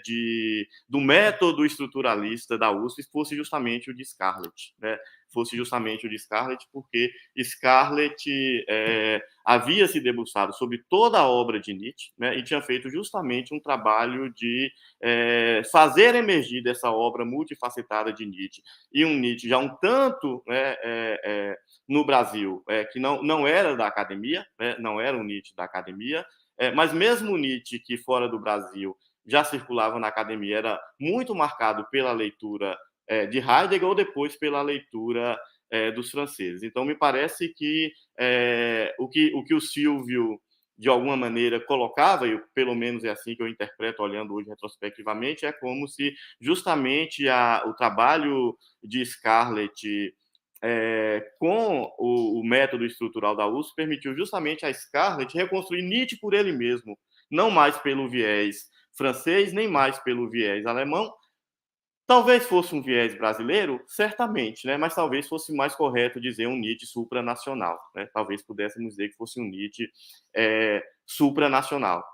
do método estruturalista da USP fosse justamente o de Scarlett, né? Fosse justamente o de Scarlett, porque Scarlett havia se debruçado sobre toda a obra de Nietzsche, né, e tinha feito justamente um trabalho de fazer emergir dessa obra multifacetada de Nietzsche, e um Nietzsche já um tanto, né, no Brasil, que não era da academia, né, não era um Nietzsche da academia, mas mesmo o Nietzsche que fora do Brasil já circulava na academia, era muito marcado pela leitura de Heidegger ou depois pela leitura dos franceses. Então, me parece que o que o Silvio, de alguma maneira, colocava, e pelo menos é assim que eu interpreto olhando hoje retrospectivamente, é como se justamente o trabalho de Scarlett com o método estrutural da USP permitiu justamente a Scarlett reconstruir Nietzsche por ele mesmo, não mais pelo viés francês, nem mais pelo viés alemão. Talvez fosse um viés brasileiro, certamente, né? Mas talvez fosse mais correto dizer um Nietzsche supranacional, né? Talvez pudéssemos dizer que fosse um Nietzsche supranacional.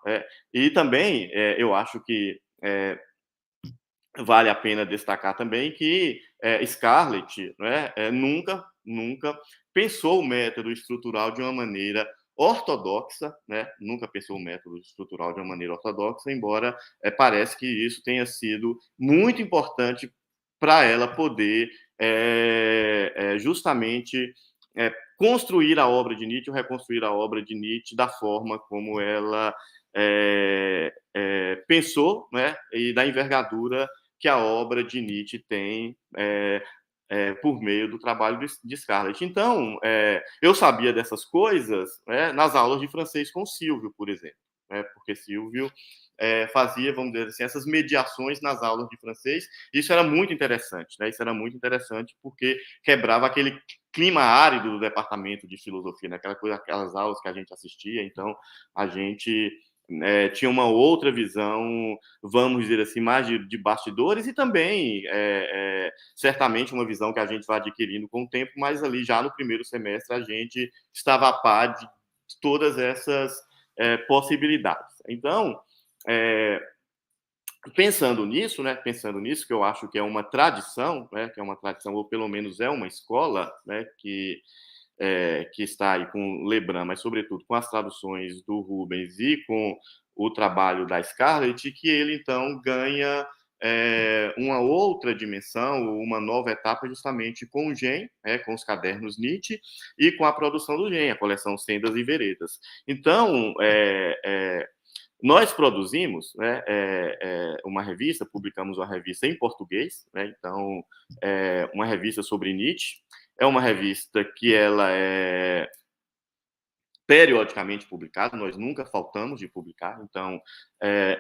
E também, eu acho que vale a pena destacar também que Scarlett, né, nunca pensou o método estrutural de uma maneira ortodoxa, né? Nunca pensou o método estrutural de uma maneira ortodoxa, embora parece que isso tenha sido muito importante para ela poder justamente construir a obra de Nietzsche, ou reconstruir a obra de Nietzsche da forma como ela pensou, né? E da envergadura que a obra de Nietzsche tem por meio do trabalho de Scarlett. Então, eu sabia dessas coisas, né, nas aulas de francês com Silvio, por exemplo, né, porque Silvio fazia, vamos dizer assim, essas mediações nas aulas de francês. Isso era muito interessante, né? Isso era muito interessante porque quebrava aquele clima árido do departamento de filosofia, né? Aquelas aulas que a gente assistia. Então, a gente tinha uma outra visão, vamos dizer assim, mais de bastidores, e também, certamente, uma visão que a gente vai adquirindo com o tempo, mas ali já no primeiro semestre a gente estava a par de todas essas possibilidades. Então, pensando nisso, que eu acho que é uma tradição, né, ou pelo menos é uma escola, né, que está aí com Lebrun, mas sobretudo com as traduções do Rubens e com o trabalho da Scarlett, que ele então ganha uma outra dimensão, uma nova etapa, justamente com o GEM, com os cadernos Nietzsche, e com a produção do GEM, a coleção Sendas e Veredas. Então, nós produzimos, né, uma revista, publicamos uma revista em português, né, então, uma revista sobre Nietzsche. É uma revista que ela é periodicamente publicada, nós nunca faltamos de publicar. Então,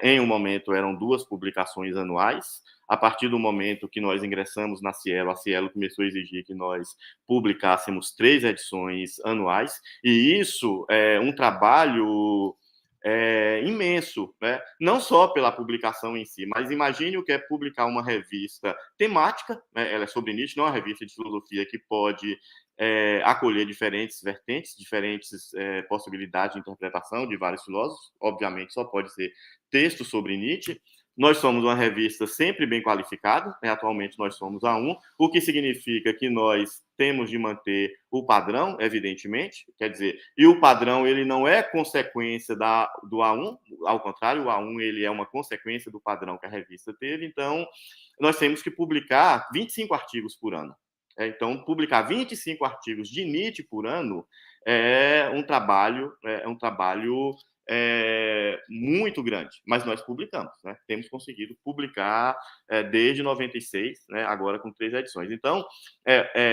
em um momento eram 2 publicações anuais. A partir do momento que nós ingressamos na Cielo, a Cielo começou a exigir que nós publicássemos 3 edições anuais, e isso é um trabalho imenso, né? Não só pela publicação em si, mas imagine o que é publicar uma revista temática, né? Ela é sobre Nietzsche, não é uma revista de filosofia que pode acolher diferentes vertentes, diferentes possibilidades de interpretação de vários filósofos. Obviamente, só pode ser texto sobre Nietzsche, Nós somos uma revista sempre bem qualificada, né? Atualmente nós somos a A1, o que significa que nós temos de manter o padrão, evidentemente, quer dizer, e o padrão ele não é consequência do A1, ao contrário, o A1 ele é uma consequência do padrão que a revista teve, então nós temos que publicar 25 artigos por ano. Então, publicar 25 artigos de NIT por ano é um trabalho muito grande, mas nós publicamos, né? Temos conseguido publicar desde 96, né? Agora com 3 edições. Então,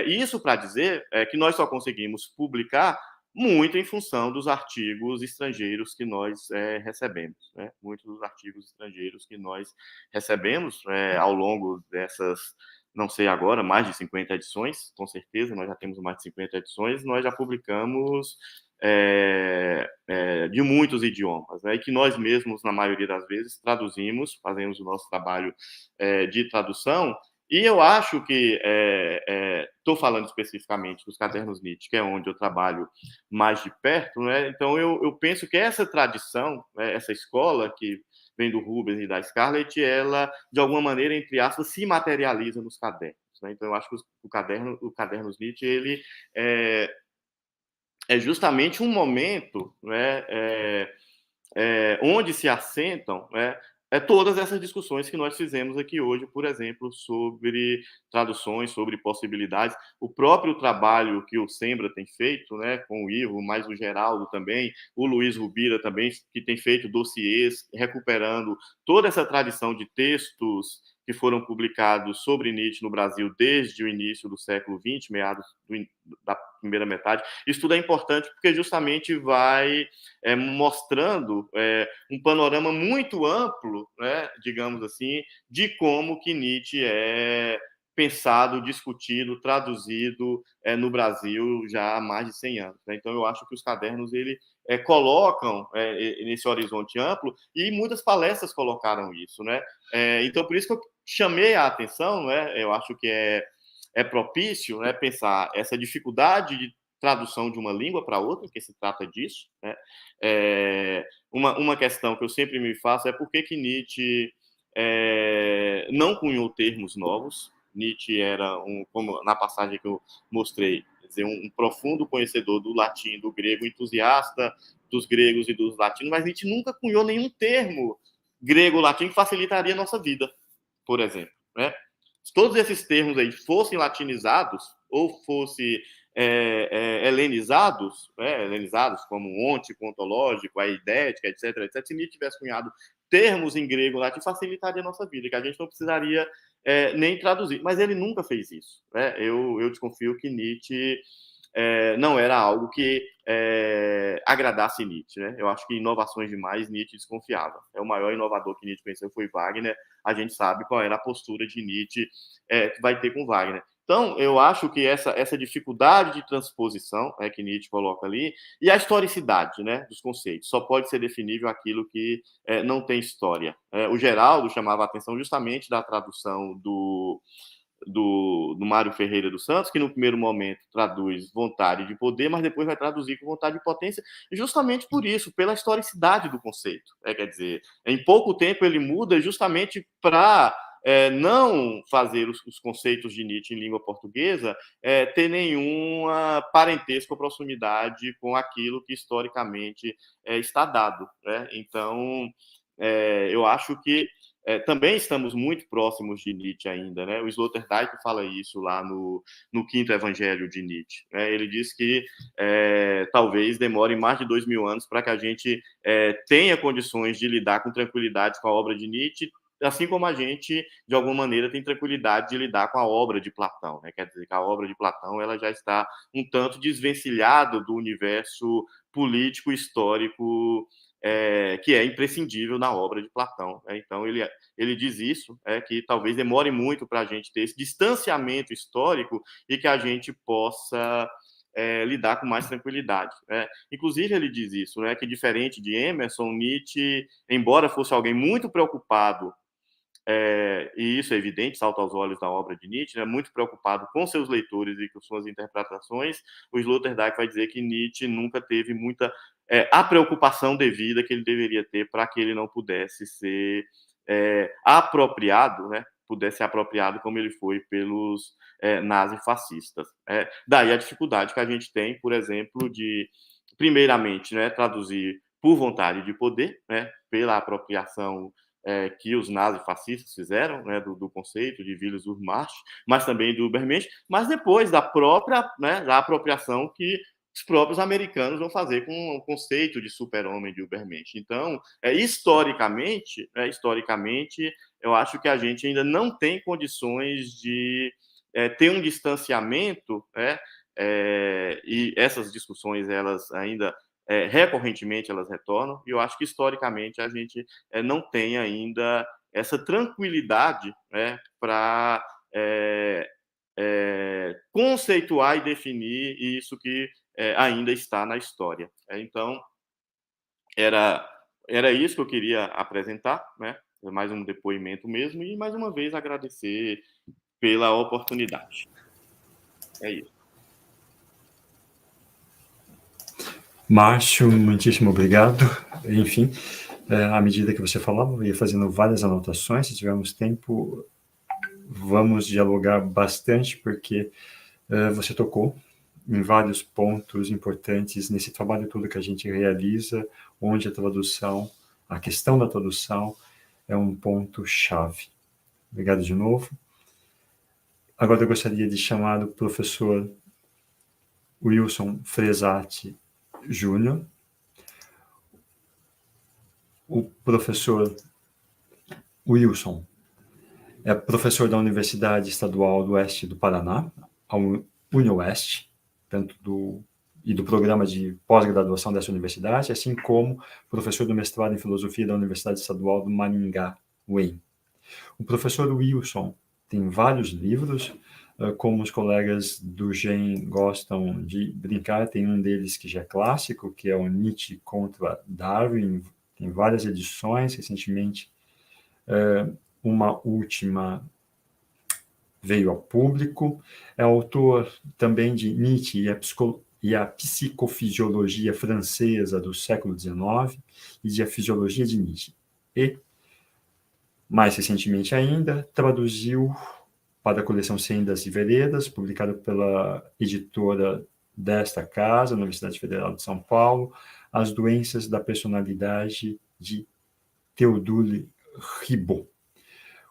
isso para dizer que nós só conseguimos publicar muito em função dos artigos estrangeiros que nós recebemos, né? Muitos dos artigos estrangeiros que nós recebemos ao longo dessas, não sei agora, mais de 50 edições, com certeza, nós já temos mais de 50 edições, nós já publicamos de muitos idiomas, né? E que nós mesmos, na maioria das vezes, traduzimos, fazemos o nosso trabalho de tradução, e eu acho que, estou falando especificamente dos cadernos NIT, que é onde eu trabalho mais de perto, né? Então eu penso que essa tradição, né, essa escola que vem do Rubens e da Scarlett, ela, de alguma maneira, entre aspas, se materializa nos cadernos, né? Então eu acho que o cadernos NIT, ele é justamente um momento, né, onde se assentam, né, todas essas discussões que nós fizemos aqui hoje, por exemplo, sobre traduções, sobre possibilidades. O próprio trabalho que o Sembra tem feito, né, com o Ivo, mais o Geraldo também, o Luiz Rubira também, que tem feito dossiês, recuperando toda essa tradição de textos que foram publicados sobre Nietzsche no Brasil desde o início do século XX, meados da primeira metade. Isso tudo é importante porque justamente vai mostrando um panorama muito amplo, né, digamos assim, de como que Nietzsche é pensado, discutido, traduzido no Brasil já há mais de 100 anos. Né? Então, eu acho que os cadernos ele colocam nesse horizonte amplo, e muitas palestras colocaram isso. Né? Então, por isso que eu chamei a atenção, né? Eu acho que é propício, né, pensar essa dificuldade de tradução de uma língua para outra, que se trata disso. Né? Uma questão que eu sempre me faço é por que Nietzsche não cunhou termos novos. Nietzsche era, como na passagem que eu mostrei, quer dizer, um profundo conhecedor do latim e do grego, entusiasta dos gregos e dos latinos, mas Nietzsche nunca cunhou nenhum termo grego-latino que facilitaria a nossa vida, por exemplo. Né? Se todos esses termos aí fossem latinizados ou fossem helenizados, helenizados como ontico, ontológico, a idética, etc., etc., se Nietzsche tivesse cunhado termos em grego latim, facilitaria a nossa vida, que a gente não precisaria nem traduzir. Mas ele nunca fez isso. Né? Eu desconfio que Nietzsche não era algo que agradasse Nietzsche. Né? Eu acho que inovações demais Nietzsche desconfiava. O maior inovador que Nietzsche conheceu foi Wagner. A gente sabe qual era a postura de Nietzsche que vai ter com Wagner. Então, eu acho que essa dificuldade de transposição que Nietzsche coloca ali, e a historicidade, né, dos conceitos, só pode ser definível aquilo que não tem história. O Geraldo chamava a atenção justamente da tradução do Mário Ferreira dos Santos, que no primeiro momento traduz vontade de poder, mas depois vai traduzir com vontade de potência, justamente por isso, pela historicidade do conceito. Quer dizer, em pouco tempo ele muda justamente para não fazer os conceitos de Nietzsche em língua portuguesa ter nenhuma parentesco ou proximidade com aquilo que historicamente está dado. Né? Então, eu acho que também estamos muito próximos de Nietzsche ainda. Né? O Sloterdijk fala isso lá no Quinto Evangelho de Nietzsche. Né? Ele diz que talvez demore mais de 2000 anos para que a gente tenha condições de lidar com tranquilidade com a obra de Nietzsche, assim como a gente, de alguma maneira, tem tranquilidade de lidar com a obra de Platão. Né? Quer dizer que a obra de Platão ela já está um tanto desvencilhada do universo político histórico que é imprescindível na obra de Platão. Né? Então, ele diz isso, que talvez demore muito para a gente ter esse distanciamento histórico e que a gente possa lidar com mais tranquilidade. Né? Inclusive, ele diz isso, né, que diferente de Emerson, Nietzsche, embora fosse alguém muito preocupado, e isso é evidente, salta aos olhos da obra de Nietzsche, né, muito preocupado com seus leitores e com suas interpretações, o Sloterdijk vai dizer que Nietzsche nunca teve muita a preocupação devida que ele deveria ter para que ele não pudesse ser apropriado, né, pudesse ser apropriado como ele foi pelos nazifascistas. Daí a dificuldade que a gente tem, por exemplo, de, primeiramente, né, traduzir por vontade de poder, né, pela apropriação que os nazifascistas fizeram, né, do conceito de Willis Urmarch, mas também do Übermensch, mas depois da própria, né, da apropriação que os próprios americanos vão fazer com o conceito de super-homem de Übermensch. Então, historicamente, eu acho que a gente ainda não tem condições de ter um distanciamento, né, e essas discussões, elas ainda, recorrentemente, elas retornam, e eu acho que, historicamente, a gente não tem ainda essa tranquilidade, né, para conceituar e definir isso que ainda está na história. Então, era isso que eu queria apresentar, né? Mais um depoimento mesmo, e mais uma vez agradecer pela oportunidade. É isso. Márcio, muitíssimo obrigado. Enfim, à medida que você falava, eu ia fazendo várias anotações. Se tivermos tempo, vamos dialogar bastante, porque você tocou em vários pontos importantes nesse trabalho todo que a gente realiza, onde a tradução, a questão da tradução é um ponto-chave. Obrigado de novo. Agora eu gostaria de chamar o professor Wilson Fresati Júnior. O professor Wilson é professor da Universidade Estadual do Oeste do Paraná, a UniOeste, e do programa de pós-graduação dessa universidade, assim como professor do mestrado em Filosofia da Universidade Estadual do Maringá, UEM. O professor Wilson tem vários livros, como os colegas do GEM gostam de brincar, tem um deles que já é clássico, que é o Nietzsche contra Darwin, tem várias edições, recentemente uma última veio ao público. É autor também de Nietzsche e a psicofisiologia francesa do século XIX e de A Fisiologia de Nietzsche. E, mais recentemente ainda, traduziu para a coleção Sendas e Veredas, publicada pela editora desta casa, Universidade Federal de São Paulo, As Doenças da Personalidade, de Théodule Ribot.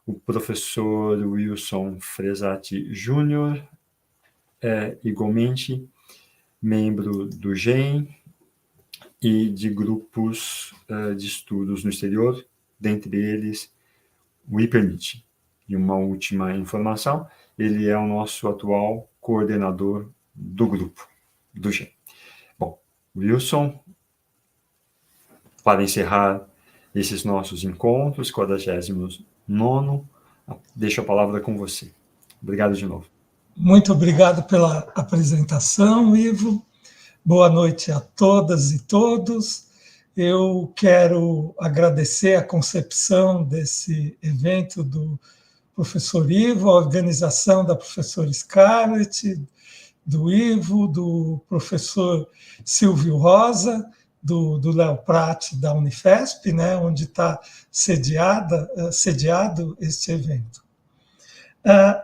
O professor Wilson Fresati Júnior é, igualmente, membro do GEM e de grupos de estudos no exterior, dentre eles o IPERNIT. E uma última informação, ele é o nosso atual coordenador do grupo, do GEM. Bom, Wilson, para encerrar esses nossos encontros, 49º, deixo a palavra com você. Obrigado de novo. Muito obrigado pela apresentação, Ivo. Boa noite a todas e todos. Eu quero agradecer a concepção desse evento do professor Ivo, a organização da professora Scarlett, do Ivo, do professor Silvio Rosa, do Léo Prati, da Unifesp, né, onde está sediado este evento.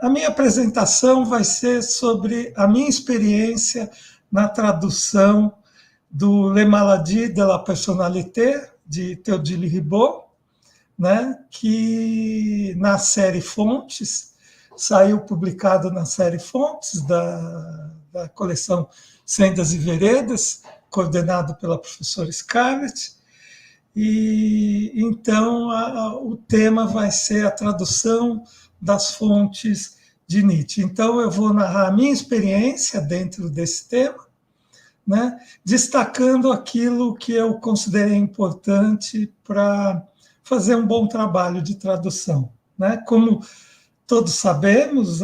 A minha apresentação vai ser sobre a minha experiência na tradução do Les Maladies de la Personnalité, de Théodule Ribot, né, que na série Fontes, saiu publicado na série Fontes, da coleção Sendas e Veredas, coordenado pela professora Scarlett. E então o tema vai ser a tradução das fontes de Nietzsche. Então eu vou narrar a minha experiência dentro desse tema, né, destacando aquilo que eu considerei importante para fazer um bom trabalho de tradução, né? Como todos sabemos,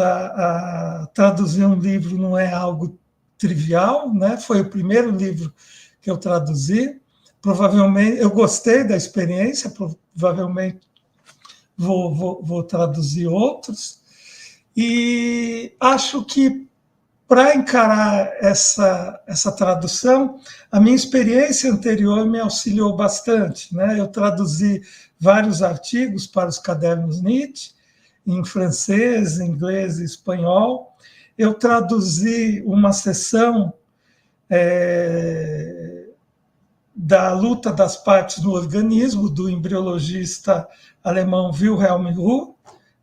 traduzir um livro não é algo trivial, né? Foi o primeiro livro que eu traduzi. Provavelmente, eu gostei da experiência, provavelmente vou traduzir outros. E acho que para encarar essa tradução, a minha experiência anterior me auxiliou bastante, né? Eu traduzi vários artigos para os cadernos Nietzsche, em francês, inglês e espanhol. Eu traduzi uma sessão da luta das partes no organismo, do embriologista alemão Wilhelm Ruh,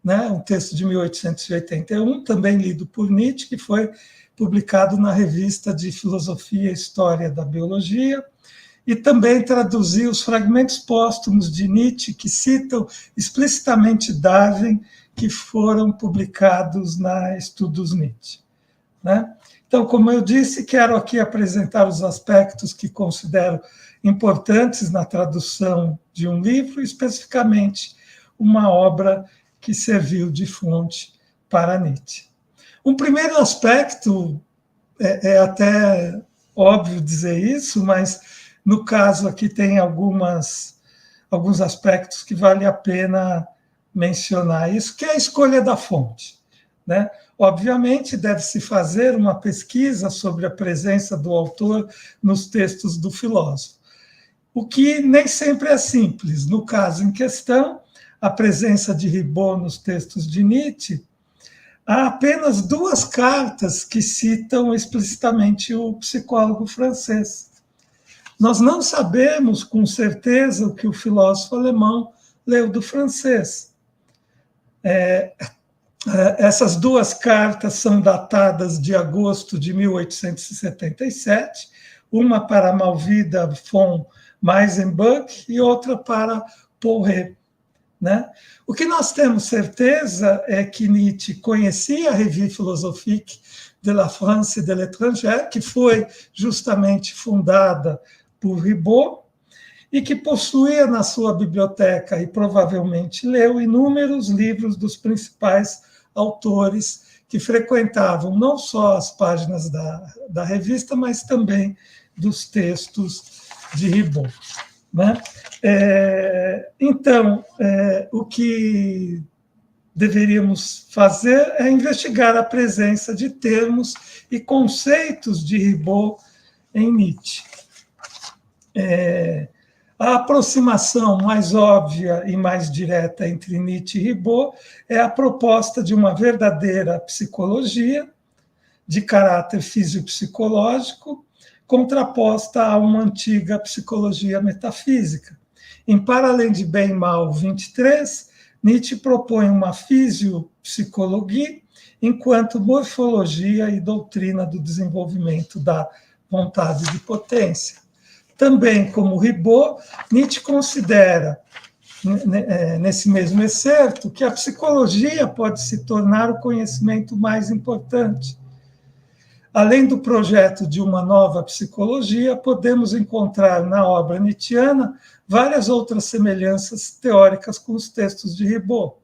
né, um texto de 1881, também lido por Nietzsche, que foi publicado na Revista de Filosofia e História da Biologia, e também traduzi os fragmentos póstumos de Nietzsche que citam explicitamente Darwin, que foram publicados na Estudos Nietzsche, né? Então, como eu disse, quero aqui apresentar os aspectos que considero importantes na tradução de um livro, especificamente uma obra que serviu de fonte para Nietzsche. Um primeiro aspecto, é até óbvio dizer isso, mas no caso aqui tem alguns aspectos que vale a pena mencionar. Isso que é a escolha da fonte, né? Obviamente, deve-se fazer uma pesquisa sobre a presença do autor nos textos do filósofo, o que nem sempre é simples. No caso em questão, a presença de Ribot nos textos de Nietzsche, há apenas 2 cartas que citam explicitamente o psicólogo francês. Nós não sabemos com certeza o que o filósofo alemão leu do francês. Essas 2 cartas são datadas de agosto de 1877, uma para Malvida von Meisenbach e outra para Porret, né? O que nós temos certeza é que Nietzsche conhecia a Revue Philosophique de la France et de l'étranger, que foi justamente fundada por Ribot, e que possuía na sua biblioteca, e provavelmente leu, inúmeros livros dos principais autores que frequentavam não só as páginas da revista, mas também dos textos de Ribot, né? Então, o que deveríamos fazer é investigar a presença de termos e conceitos de Ribot em Nietzsche. A aproximação mais óbvia e mais direta entre Nietzsche e Ribot é a proposta de uma verdadeira psicologia de caráter fisiopsicológico, contraposta a uma antiga psicologia metafísica. Em Para Além de Bem e Mal 23, Nietzsche propõe uma fisiopsicologia enquanto morfologia e doutrina do desenvolvimento da vontade de potência. Também, como Ribot, Nietzsche considera, nesse mesmo excerto, que a psicologia pode se tornar o conhecimento mais importante. Além do projeto de uma nova psicologia, podemos encontrar na obra nietzschiana várias outras semelhanças teóricas com os textos de Ribot.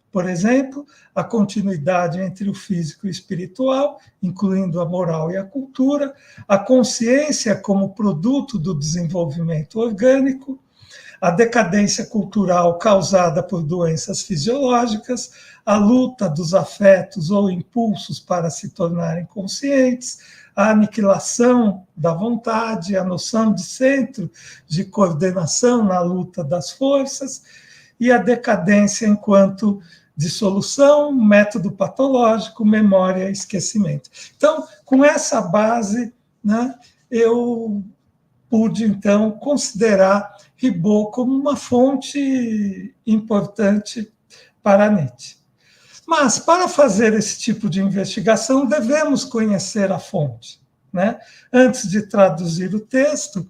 Por exemplo, a continuidade entre o físico e o espiritual, incluindo a moral e a cultura, a consciência como produto do desenvolvimento orgânico, a decadência cultural causada por doenças fisiológicas, a luta dos afetos ou impulsos para se tornarem conscientes, a aniquilação da vontade, a noção de centro de coordenação na luta das forças e a decadência enquanto dissolução, método patológico, memória e esquecimento. Então, com essa base, né, eu pude, então, considerar Ribot como uma fonte importante para Nietzsche. Mas, para fazer esse tipo de investigação, devemos conhecer a fonte, né? Antes de traduzir o texto,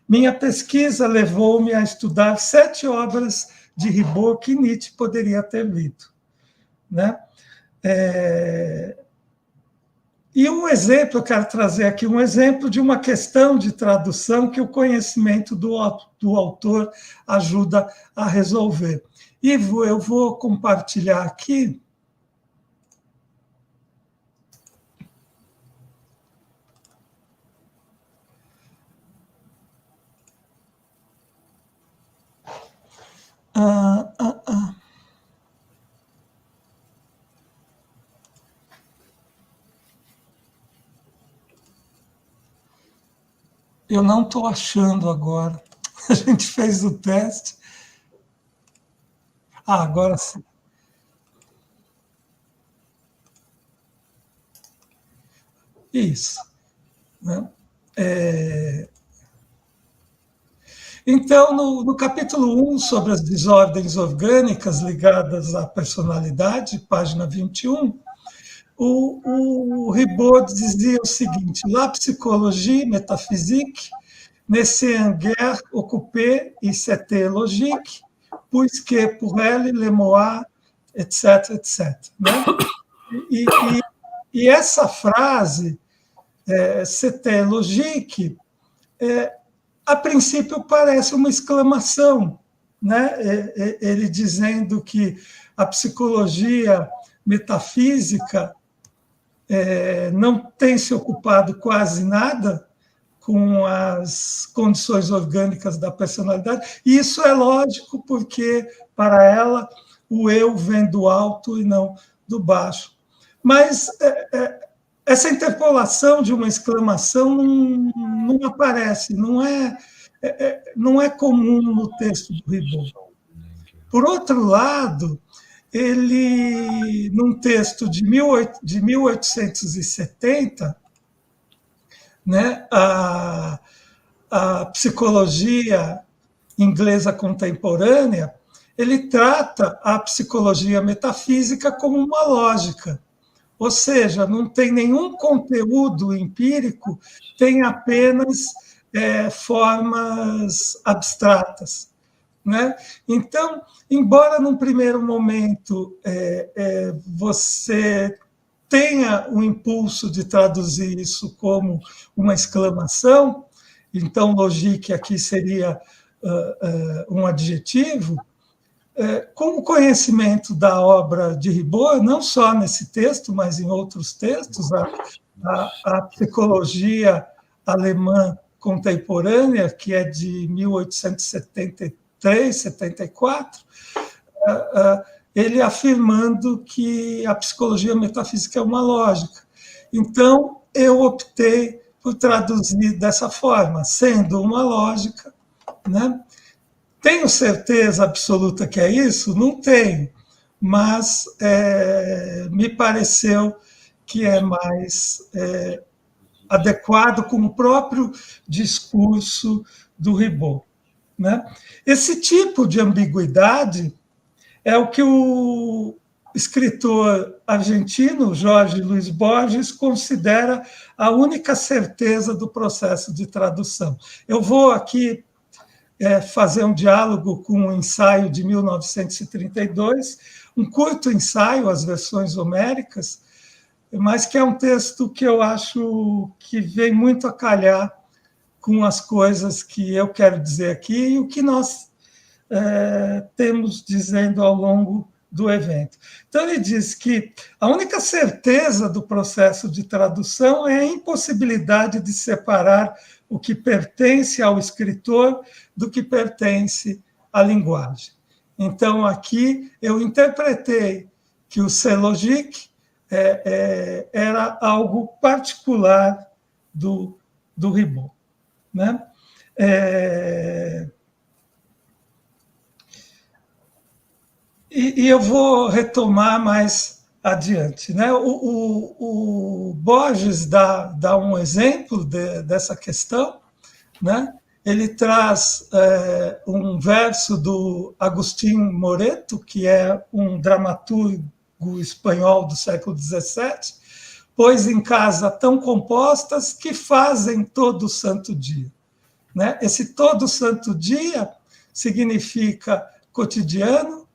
minha pesquisa levou-me a estudar 7 obras de Ribot que Nietzsche poderia ter lido, né? E um exemplo, eu quero trazer aqui um exemplo de uma questão de tradução que o conhecimento do autor ajuda a resolver. Ivo, eu vou compartilhar aqui. Eu não estou achando agora. A gente fez o teste. Ah, agora sim. Isso. Né? Então, no capítulo 1, sobre as desordens orgânicas ligadas à personalidade, página 21, o Ribot dizia o seguinte: La psychologie métaphysique ne s'en guère occupée et c'était logique, puisque pour elle, le mois, etc., etc. Né? E essa frase, c'était logique, a princípio parece uma exclamação, né? Ele dizendo que a psicologia metafísica não tem se ocupado quase nada com as condições orgânicas da personalidade. E isso é lógico, porque, para ela, o eu vem do alto e não do baixo. Mas essa interpolação de uma exclamação não aparece, não é comum no texto do Ribot. Por outro lado, ele, num texto de 1870, né, a psicologia inglesa contemporânea, ele trata a psicologia metafísica como uma lógica, ou seja, não tem nenhum conteúdo empírico, tem apenas formas abstratas. Né? Então, embora num primeiro momento você tenha o impulso de traduzir isso como uma exclamação, então logique aqui seria um adjetivo, com o conhecimento da obra de Ribot, não só nesse texto, mas em outros textos, a psicologia alemã contemporânea, que é de 1873, 74, ele afirmando que a psicologia metafísica é uma lógica. Então, eu optei por traduzir dessa forma, sendo uma lógica, né? Tenho certeza absoluta que é isso? Não tenho, mas me pareceu que é mais adequado com o próprio discurso do Ribot. Né? Esse tipo de ambiguidade é o que o escritor argentino Jorge Luis Borges considera a única certeza do processo de tradução. Eu vou aqui fazer um diálogo com um ensaio de 1932, um curto ensaio, as versões homéricas, mas que é um texto que eu acho que vem muito a calhar com as coisas que eu quero dizer aqui e o que nós temos dizendo ao longo do evento. Então, ele diz que a única certeza do processo de tradução é a impossibilidade de separar o que pertence ao escritor do que pertence à linguagem. Então, aqui eu interpretei que o c'est logique era algo particular do Ribot. Né? E eu vou retomar mais adiante. Né? O Borges dá um exemplo dessa questão. Né? Ele traz um verso do Agustín Moreto, que é um dramaturgo espanhol do século XVII, pois em casa tão compostas que fazem todo santo dia. Né? Esse todo santo dia significa cotidiano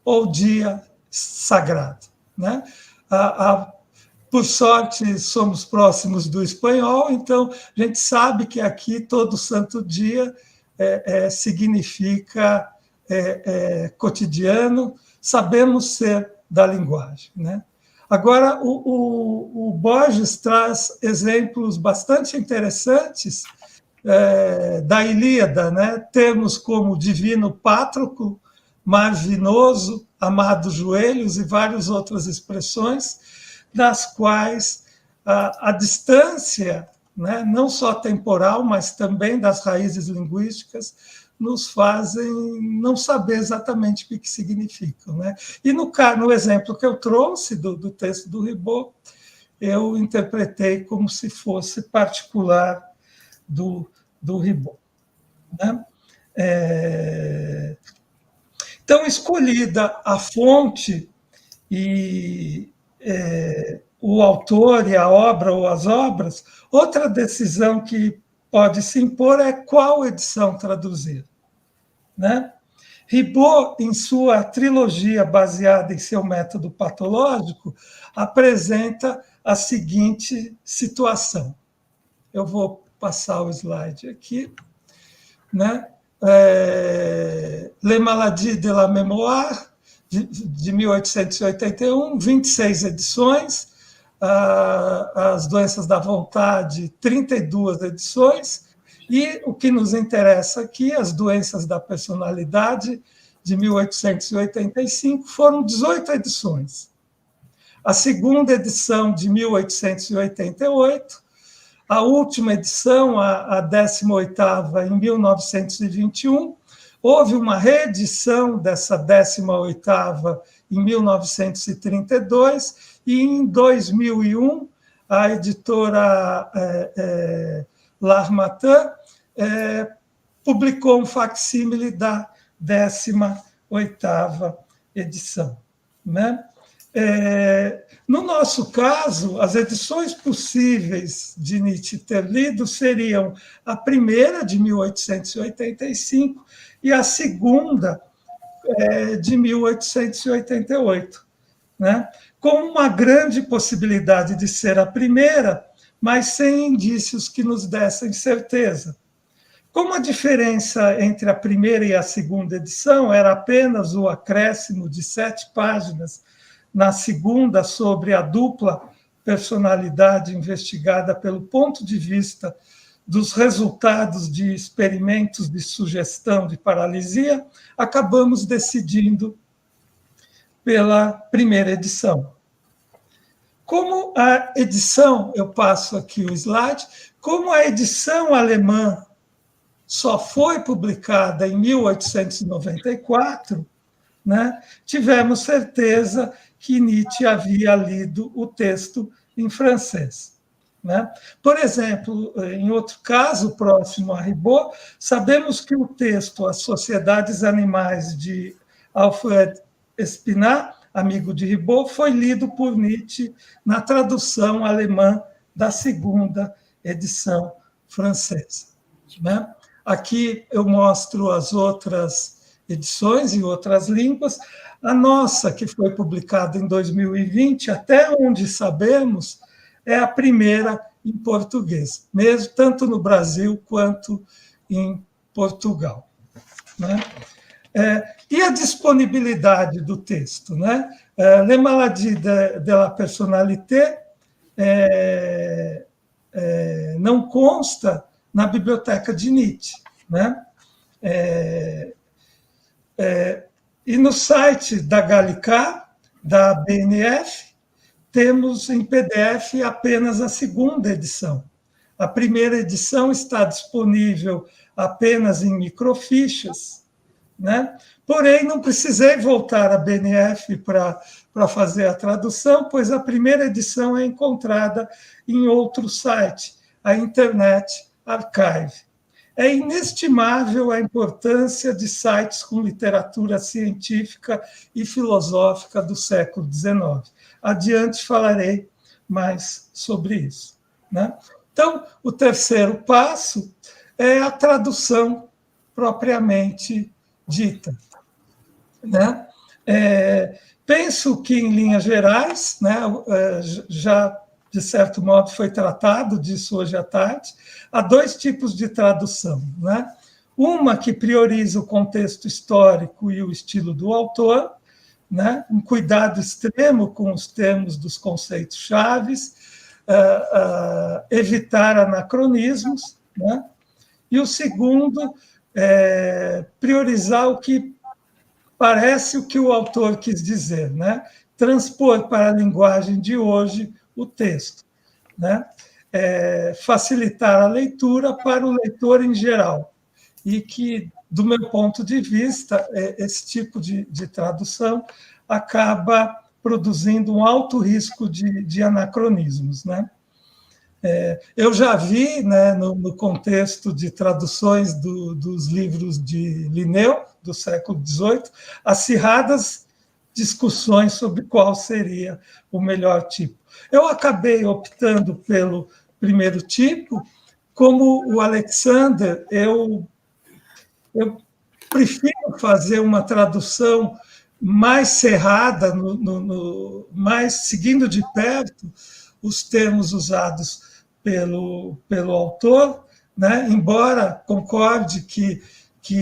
ou dia sagrado. Né? Por sorte, somos próximos do espanhol, então a gente sabe que aqui todo santo dia significa cotidiano, sabemos ser da linguagem. Né? Agora, o Borges traz exemplos bastante interessantes da Ilíada, né? Termos como divino Pátroclo, mar vinoso, amado joelhos e várias outras expressões, das quais a distância né, não só temporal, mas também das raízes linguísticas, nos fazem não saber exatamente o que significam, né? E no exemplo que eu trouxe do texto do Ribot, eu interpretei como se fosse particular do Ribot, né? Então, escolhida a fonte e o autor e a obra ou as obras, outra decisão que pode se impor é qual edição traduzir, né? Ribot, em sua trilogia baseada em seu método patológico, apresenta a seguinte situação. Eu vou passar o slide aqui, né? Les Maladies de la Mémoire, de 1881, 26 edições, As Doenças da Vontade, 32 edições, e o que nos interessa aqui, As Doenças da Personalidade, de 1885, foram 18 edições. A segunda edição, de 1888, a última edição, a 18ª, em 1921, houve uma reedição dessa 18ª em 1932, e em 2001, a editora L'Harmattan publicou um facsímile da 18ª edição, né? No nosso caso, as edições possíveis de Nietzsche ter lido seriam a primeira, de 1885, e a segunda, de 1888, né? Com uma grande possibilidade de ser a primeira, mas sem indícios que nos dessem certeza. Como a diferença entre a primeira e a segunda edição era apenas o acréscimo de 7 páginas na segunda sobre a dupla personalidade investigada pelo ponto de vista dos resultados de experimentos de sugestão de paralisia, acabamos decidindo pela primeira edição. Como a edição, eu passo aqui o slide, como a edição alemã só foi publicada em 1894, né, tivemos certeza que Nietzsche havia lido o texto em francês, né? Por exemplo, em outro caso, próximo a Ribot, sabemos que o texto As Sociedades Animais, de Alfred Espinat, amigo de Ribot, foi lido por Nietzsche na tradução alemã da segunda edição francesa, né? Aqui eu mostro as outras edições em outras línguas. A nossa, que foi publicada em 2020, até onde sabemos, é a primeira em português, mesmo tanto no Brasil quanto em Portugal, né? E a disponibilidade do texto, né? Les Maladies de la Personnalité não consta na biblioteca de Nietzsche, né? E no site da Gallicat, da BNF, temos em PDF apenas a segunda edição. A primeira edição está disponível apenas em microfichas, né? Porém, não precisei voltar à BNF para fazer a tradução, pois a primeira edição é encontrada em outro site, a Internet Archive. É inestimável a importância de sites com literatura científica e filosófica do século XIX. Adiante falarei mais sobre isso, né? Então, o terceiro passo é a tradução propriamente dita, né? Penso que, em linhas gerais, né, já, de certo modo, foi tratado disso hoje à tarde, há 2 tipos de tradução, né? Uma que prioriza o contexto histórico e o estilo do autor, né? Um cuidado extremo com os termos dos conceitos chaves, evitar anacronismos, né? E o segundo, priorizar o que parece o que o autor quis dizer, né? Transpor para a linguagem de hoje o texto, né? facilitar a leitura para o leitor em geral. E que, do meu ponto de vista, esse tipo de tradução acaba produzindo um alto risco de anacronismos, né? Eu já vi, né, no contexto de traduções dos livros de Linneu, do século XVIII, acirradas discussões sobre qual seria o melhor tipo. Eu acabei optando pelo primeiro tipo. Como o Alexander, eu prefiro fazer uma tradução mais cerrada, mais seguindo de perto os termos usados pelo autor, né? Embora concorde que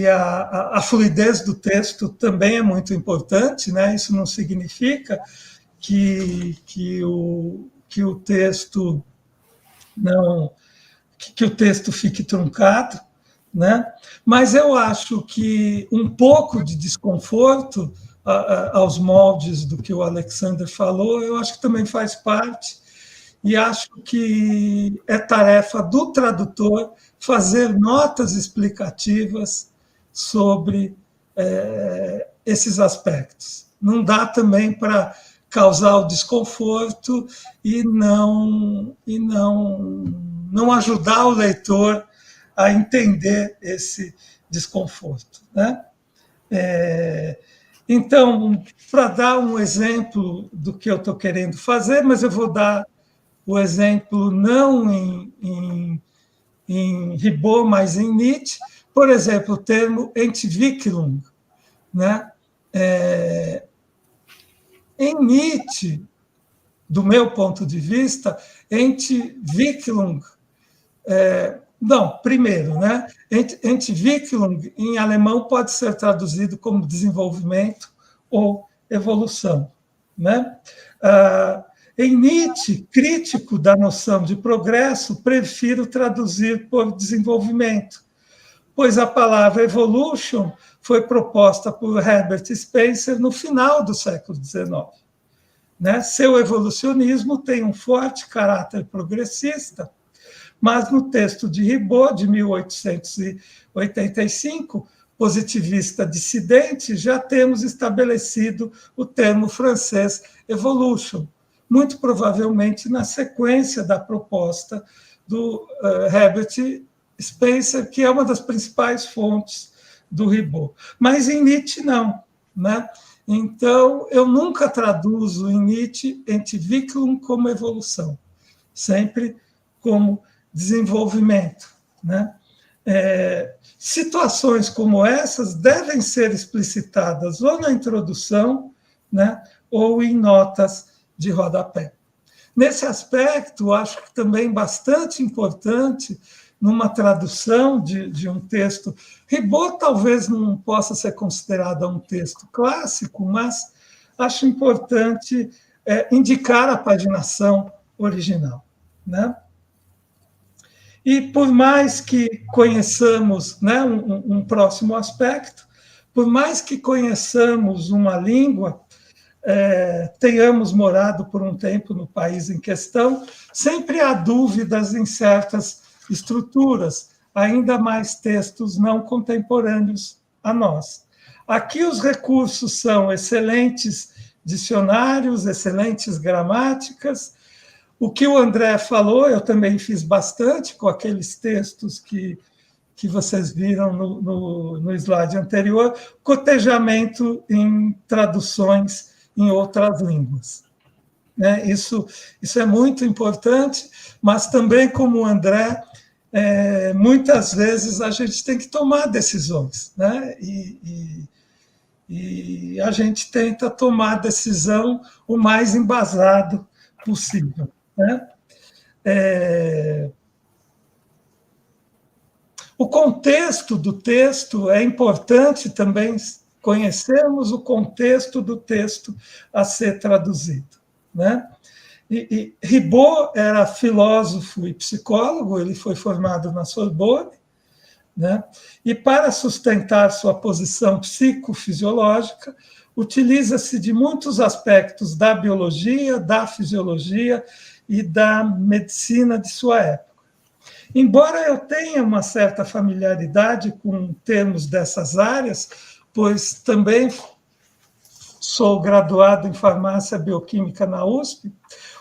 a fluidez do texto também é muito importante, né? Isso não significa que o texto que o texto fique truncado, né? Mas eu acho que um pouco de desconforto aos moldes do que o Alexander falou, eu acho que também faz parte, e acho que é tarefa do tradutor fazer notas explicativas sobre esses aspectos. Não dá também para causar o desconforto e não ajudar o leitor a entender esse desconforto, né? Então, para dar um exemplo do que eu estou querendo fazer, mas eu vou dar o exemplo não em Ribot, mas em Nietzsche, por exemplo, o termo Entwicklung, né? Em Nietzsche, do meu ponto de vista, Entwicklung não, primeiro, né? Entwicklung, em alemão, pode ser traduzido como desenvolvimento ou evolução, né? Em Nietzsche, crítico da noção de progresso, prefiro traduzir por desenvolvimento, pois a palavra evolution foi proposta por Herbert Spencer no final do século XIX. Né? Seu evolucionismo tem um forte caráter progressista, mas no texto de Ribot, de 1885, positivista dissidente, já temos estabelecido o termo francês evolution, muito provavelmente na sequência da proposta do Herbert Spencer, que é uma das principais fontes do Ribot. Mas em Nietzsche, não, né? Então, eu nunca traduzo em Nietzsche Entwicklung como evolução, sempre como desenvolvimento, né? Situações como essas devem ser explicitadas ou na introdução, né, ou em notas de rodapé. Nesse aspecto, acho que também bastante importante, numa tradução de um texto, Ribot talvez não possa ser considerado um texto clássico, mas acho importante indicar a paginação original, né? E por mais que conheçamos, né, um próximo aspecto, por mais que conheçamos uma língua, tenhamos morado por um tempo no país em questão, sempre há dúvidas em certas estruturas, ainda mais textos não contemporâneos a nós. Aqui os recursos são excelentes dicionários, excelentes gramáticas. O que o André falou, eu também fiz bastante com aqueles textos que vocês viram no slide anterior, cotejamento em traduções em outras línguas. Né? Isso é muito importante, mas também, como o André, muitas vezes a gente tem que tomar decisões, né? E a gente tenta tomar a decisão o mais embasado possível. Né? O contexto do texto é importante também conhecermos o contexto do texto a ser traduzido. Né? E Ribot era filósofo e psicólogo, ele foi formado na Sorbonne, né? E para sustentar sua posição psicofisiológica, utiliza-se de muitos aspectos da biologia, da fisiologia e da medicina de sua época. Embora eu tenha uma certa familiaridade com termos dessas áreas, pois também sou graduado em farmácia bioquímica na USP,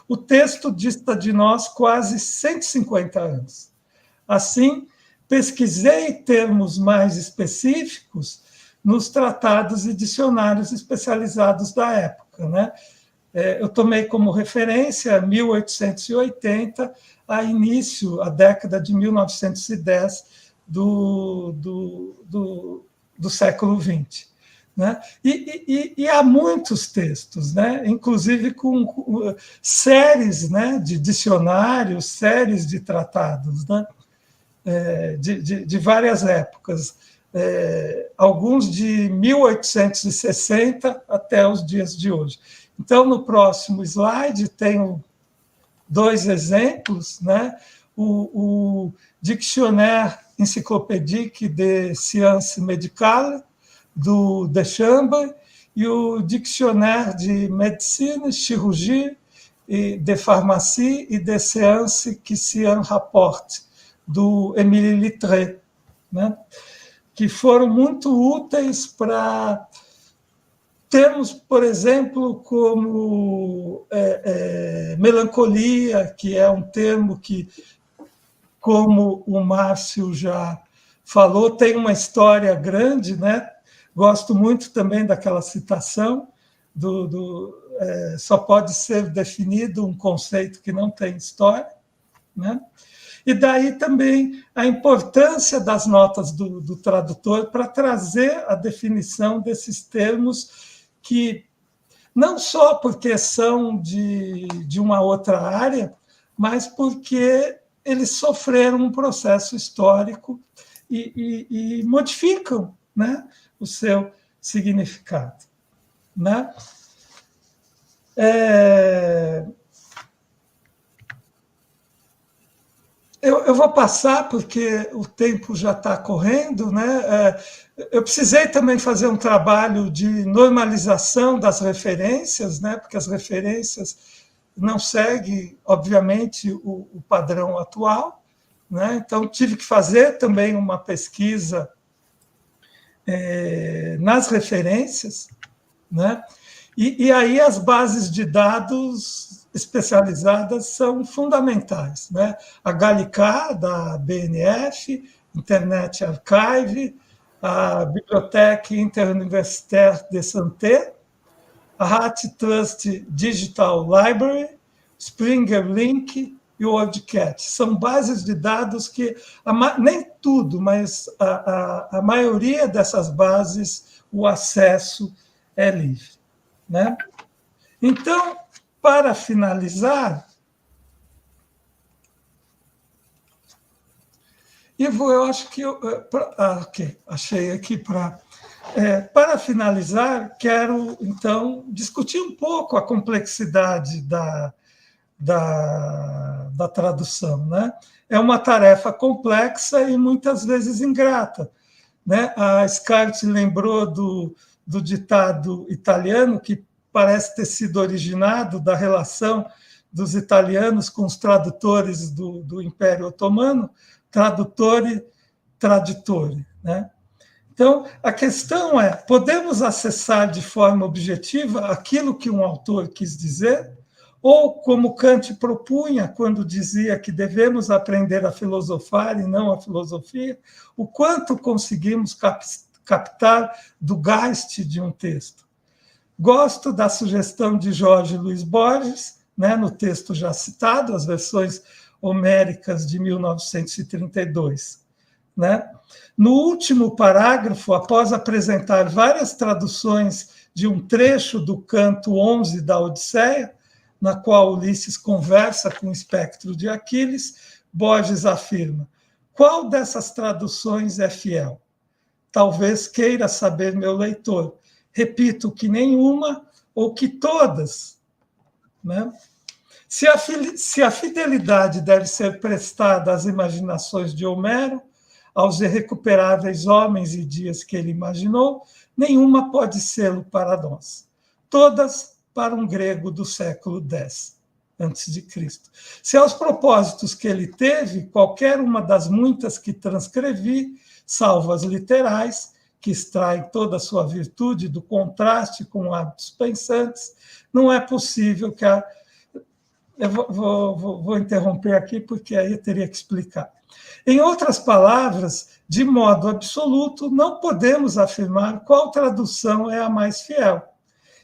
o texto dista de nós quase 150 anos. Assim, pesquisei termos mais específicos nos tratados e dicionários especializados da época, né? Eu tomei como referência 1880, a início, a década de 1910 do século XX. Né? E há muitos textos, né? Inclusive com séries, né, de dicionários, séries de tratados, né? De várias épocas, alguns de 1860 até os dias de hoje. Então, no próximo slide, tenho 2 exemplos, né? O Dictionnaire encyclopédique de sciences médicales, do Deschambault, e o Dictionnaire de médecine, chirurgie, et de pharmacie et de sciences qui s'y en rapportent, do Émile Littré, né? Que foram muito úteis para termos, por exemplo, como melancolia, que é um termo que, como o Márcio já falou, tem uma história grande, né? Gosto muito também daquela citação só pode ser definido um conceito que não tem história, né? E daí também a importância das notas do tradutor para trazer a definição desses termos que, não só porque são de uma outra área, mas porque eles sofreram um processo histórico e modificam, né, o seu significado. Né? Eu vou passar, porque o tempo já está correndo, né? Eu precisei também fazer um trabalho de normalização das referências, né? Porque as referências não seguem, obviamente, o padrão atual, né? Então, tive que fazer também uma pesquisa nas referências, né? E aí as bases de dados especializadas são fundamentais, né? A Gallica, da BNF, Internet Archive, a Bibliothèque Interuniversitaire de Santé, a HatTrust Digital Library, Springer Link e o WorldCat. São bases de dados que, nem tudo, mas a maioria dessas bases, o acesso é livre. Né? Então, para finalizar, eu acho que achei aqui para finalizar, quero então discutir um pouco a complexidade da tradução, né? É uma tarefa complexa e muitas vezes ingrata, né? A Scarlett lembrou do ditado italiano, que parece ter sido originado da relação dos italianos com os tradutores do Império Otomano, tradutore, traditore, né? Então, a questão é, podemos acessar de forma objetiva aquilo que um autor quis dizer? Ou, como Kant propunha quando dizia que devemos aprender a filosofar e não a filosofia, o quanto conseguimos captar do Geist de um texto? Gosto da sugestão de Jorge Luiz Borges, né, no texto já citado, as versões homéricas de 1932. Né? No último parágrafo, após apresentar várias traduções de um trecho do canto 11 da Odisseia, na qual Ulisses conversa com o espectro de Aquiles, Borges afirma: qual dessas traduções é fiel? Talvez queira saber meu leitor. Repito que nenhuma ou que todas. Né? Se a fidelidade deve ser prestada às imaginações de Homero, aos irrecuperáveis homens e dias que ele imaginou, nenhuma pode sê-lo para nós. Todas para um grego do século X. a.C. Se aos propósitos que ele teve, qualquer uma das muitas que transcrevi, salvo as literais, que extraem toda a sua virtude do contraste com hábitos pensantes, não é possível que a... Eu vou interromper aqui, porque aí eu teria que explicar. Em outras palavras, de modo absoluto, não podemos afirmar qual tradução é a mais fiel.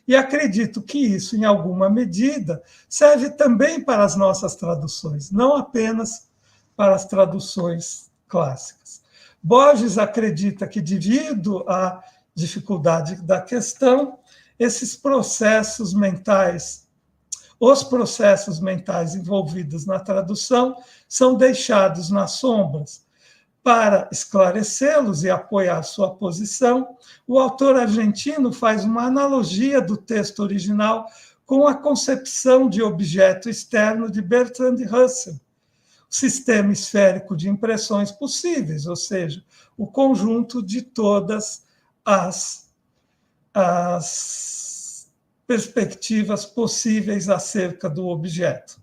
E acredito que isso, em alguma medida, serve também para as nossas traduções, não apenas para as traduções clássicas. Borges acredita que, devido à dificuldade da questão, esses processos mentais, os processos mentais envolvidos na tradução, são deixados nas sombras. Para esclarecê-los e apoiar sua posição, o autor argentino faz uma analogia do texto original com a concepção de objeto externo de Bertrand Russell, o sistema esférico de impressões possíveis, ou seja, o conjunto de todas as perspectivas possíveis acerca do objeto.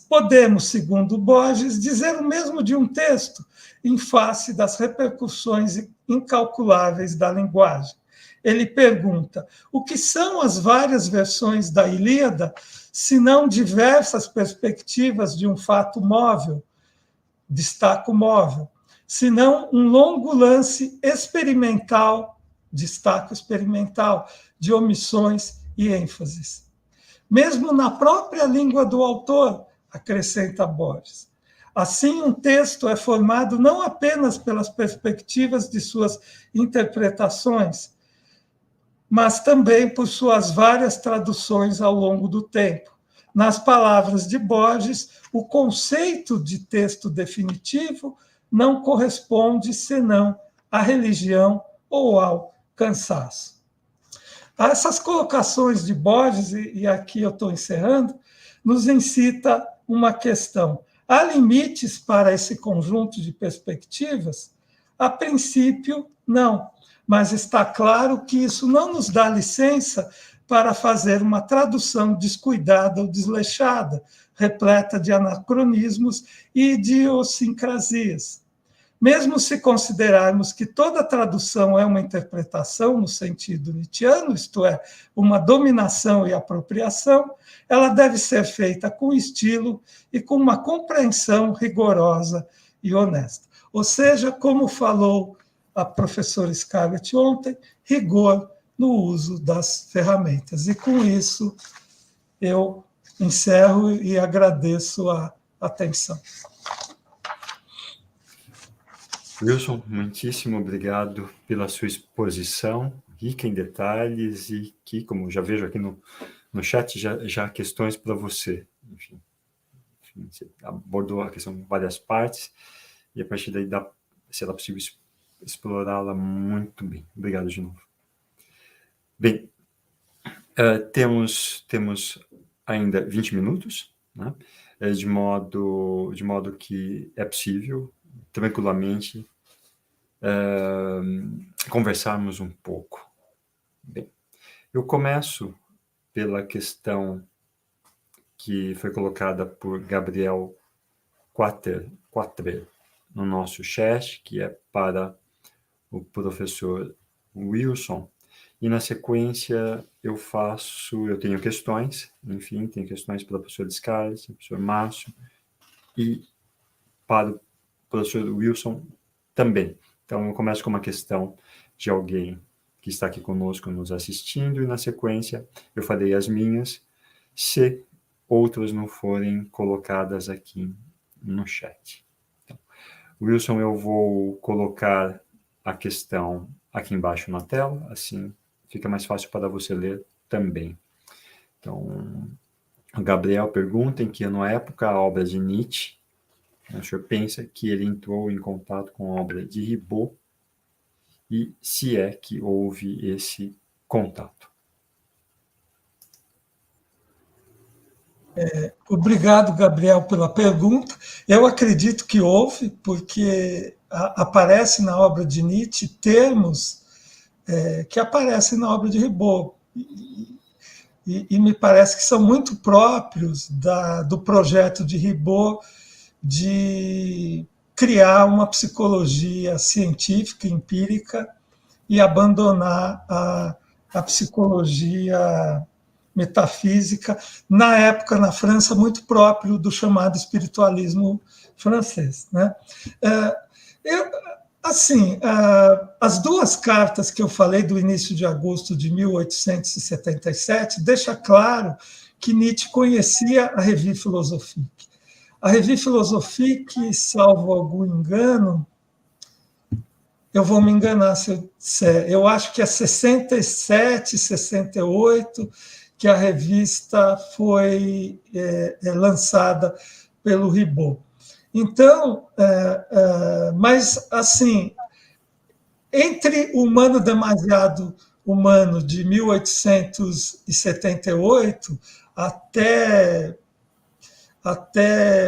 Podemos, segundo Borges, dizer o mesmo de um texto, em face das repercussões incalculáveis da linguagem. Ele pergunta: o que são as várias versões da Ilíada, se não diversas perspectivas de um fato móvel, destaco móvel, se não um longo lance experimental, destaco experimental, de omissões e ênfases. Mesmo na própria língua do autor, acrescenta Borges. Assim, um texto é formado não apenas pelas perspectivas de suas interpretações, mas também por suas várias traduções ao longo do tempo. Nas palavras de Borges, o conceito de texto definitivo não corresponde senão à religião ou ao cansaço. Essas colocações de Borges, e aqui eu estou encerrando, nos incita uma questão. Há limites para esse conjunto de perspectivas? A princípio, não. Mas está claro que isso não nos dá licença para fazer uma tradução descuidada ou desleixada, repleta de anacronismos e idiosincrasias. Mesmo se considerarmos que toda tradução é uma interpretação no sentido nietzschiano, isto é, uma dominação e apropriação, ela deve ser feita com estilo e com uma compreensão rigorosa e honesta. Ou seja, como falou a professora Scarlett ontem, rigor no uso das ferramentas. E com isso eu encerro e agradeço a atenção. Wilson, muitíssimo obrigado pela sua exposição, rica em detalhes e que, como já vejo aqui no chat, já há questões para você. Enfim, você abordou a questão em várias partes e a partir daí será possível explorá-la muito bem. Obrigado de novo. Bem, temos ainda 20 minutos, né? De modo que é possível tranquilamente conversarmos um pouco. Bem, eu começo pela questão que foi colocada por Gabriel Quatrer no nosso chat, que é para o professor Wilson, e na sequência eu tenho questões, enfim, tenho questões para o professor Scarlett, professor Márcio, e para o professor Wilson também. Então, eu começo com uma questão de alguém que está aqui conosco nos assistindo, e na sequência eu farei as minhas, se outras não forem colocadas aqui no chat. Então, Wilson, eu vou colocar a questão aqui embaixo na tela, assim fica mais fácil para você ler também. Então, o Gabriel pergunta em que ano época a obra de Nietzsche, o senhor pensa que ele entrou em contato com a obra de Ribot e se é que houve esse contato. Obrigado, Gabriel, pela pergunta. Eu acredito que houve, porque aparece na obra de Nietzsche termos que aparecem na obra de Ribot. e me parece que são muito próprios do projeto de Ribot de criar uma psicologia científica, empírica, e abandonar a psicologia metafísica, na época, na França, muito próprio do chamado espiritualismo francês. Né? Assim, as duas cartas que eu falei do início de agosto de 1877 deixa claro que Nietzsche conhecia a Revue Philosophique. A Revue Philosophique, salvo algum engano, eu vou me enganar se eu disser, eu acho que é 67, 68, que a revista foi lançada pelo Ribot. Então, mas assim, entre o Humano Demasiado Humano de 1878 até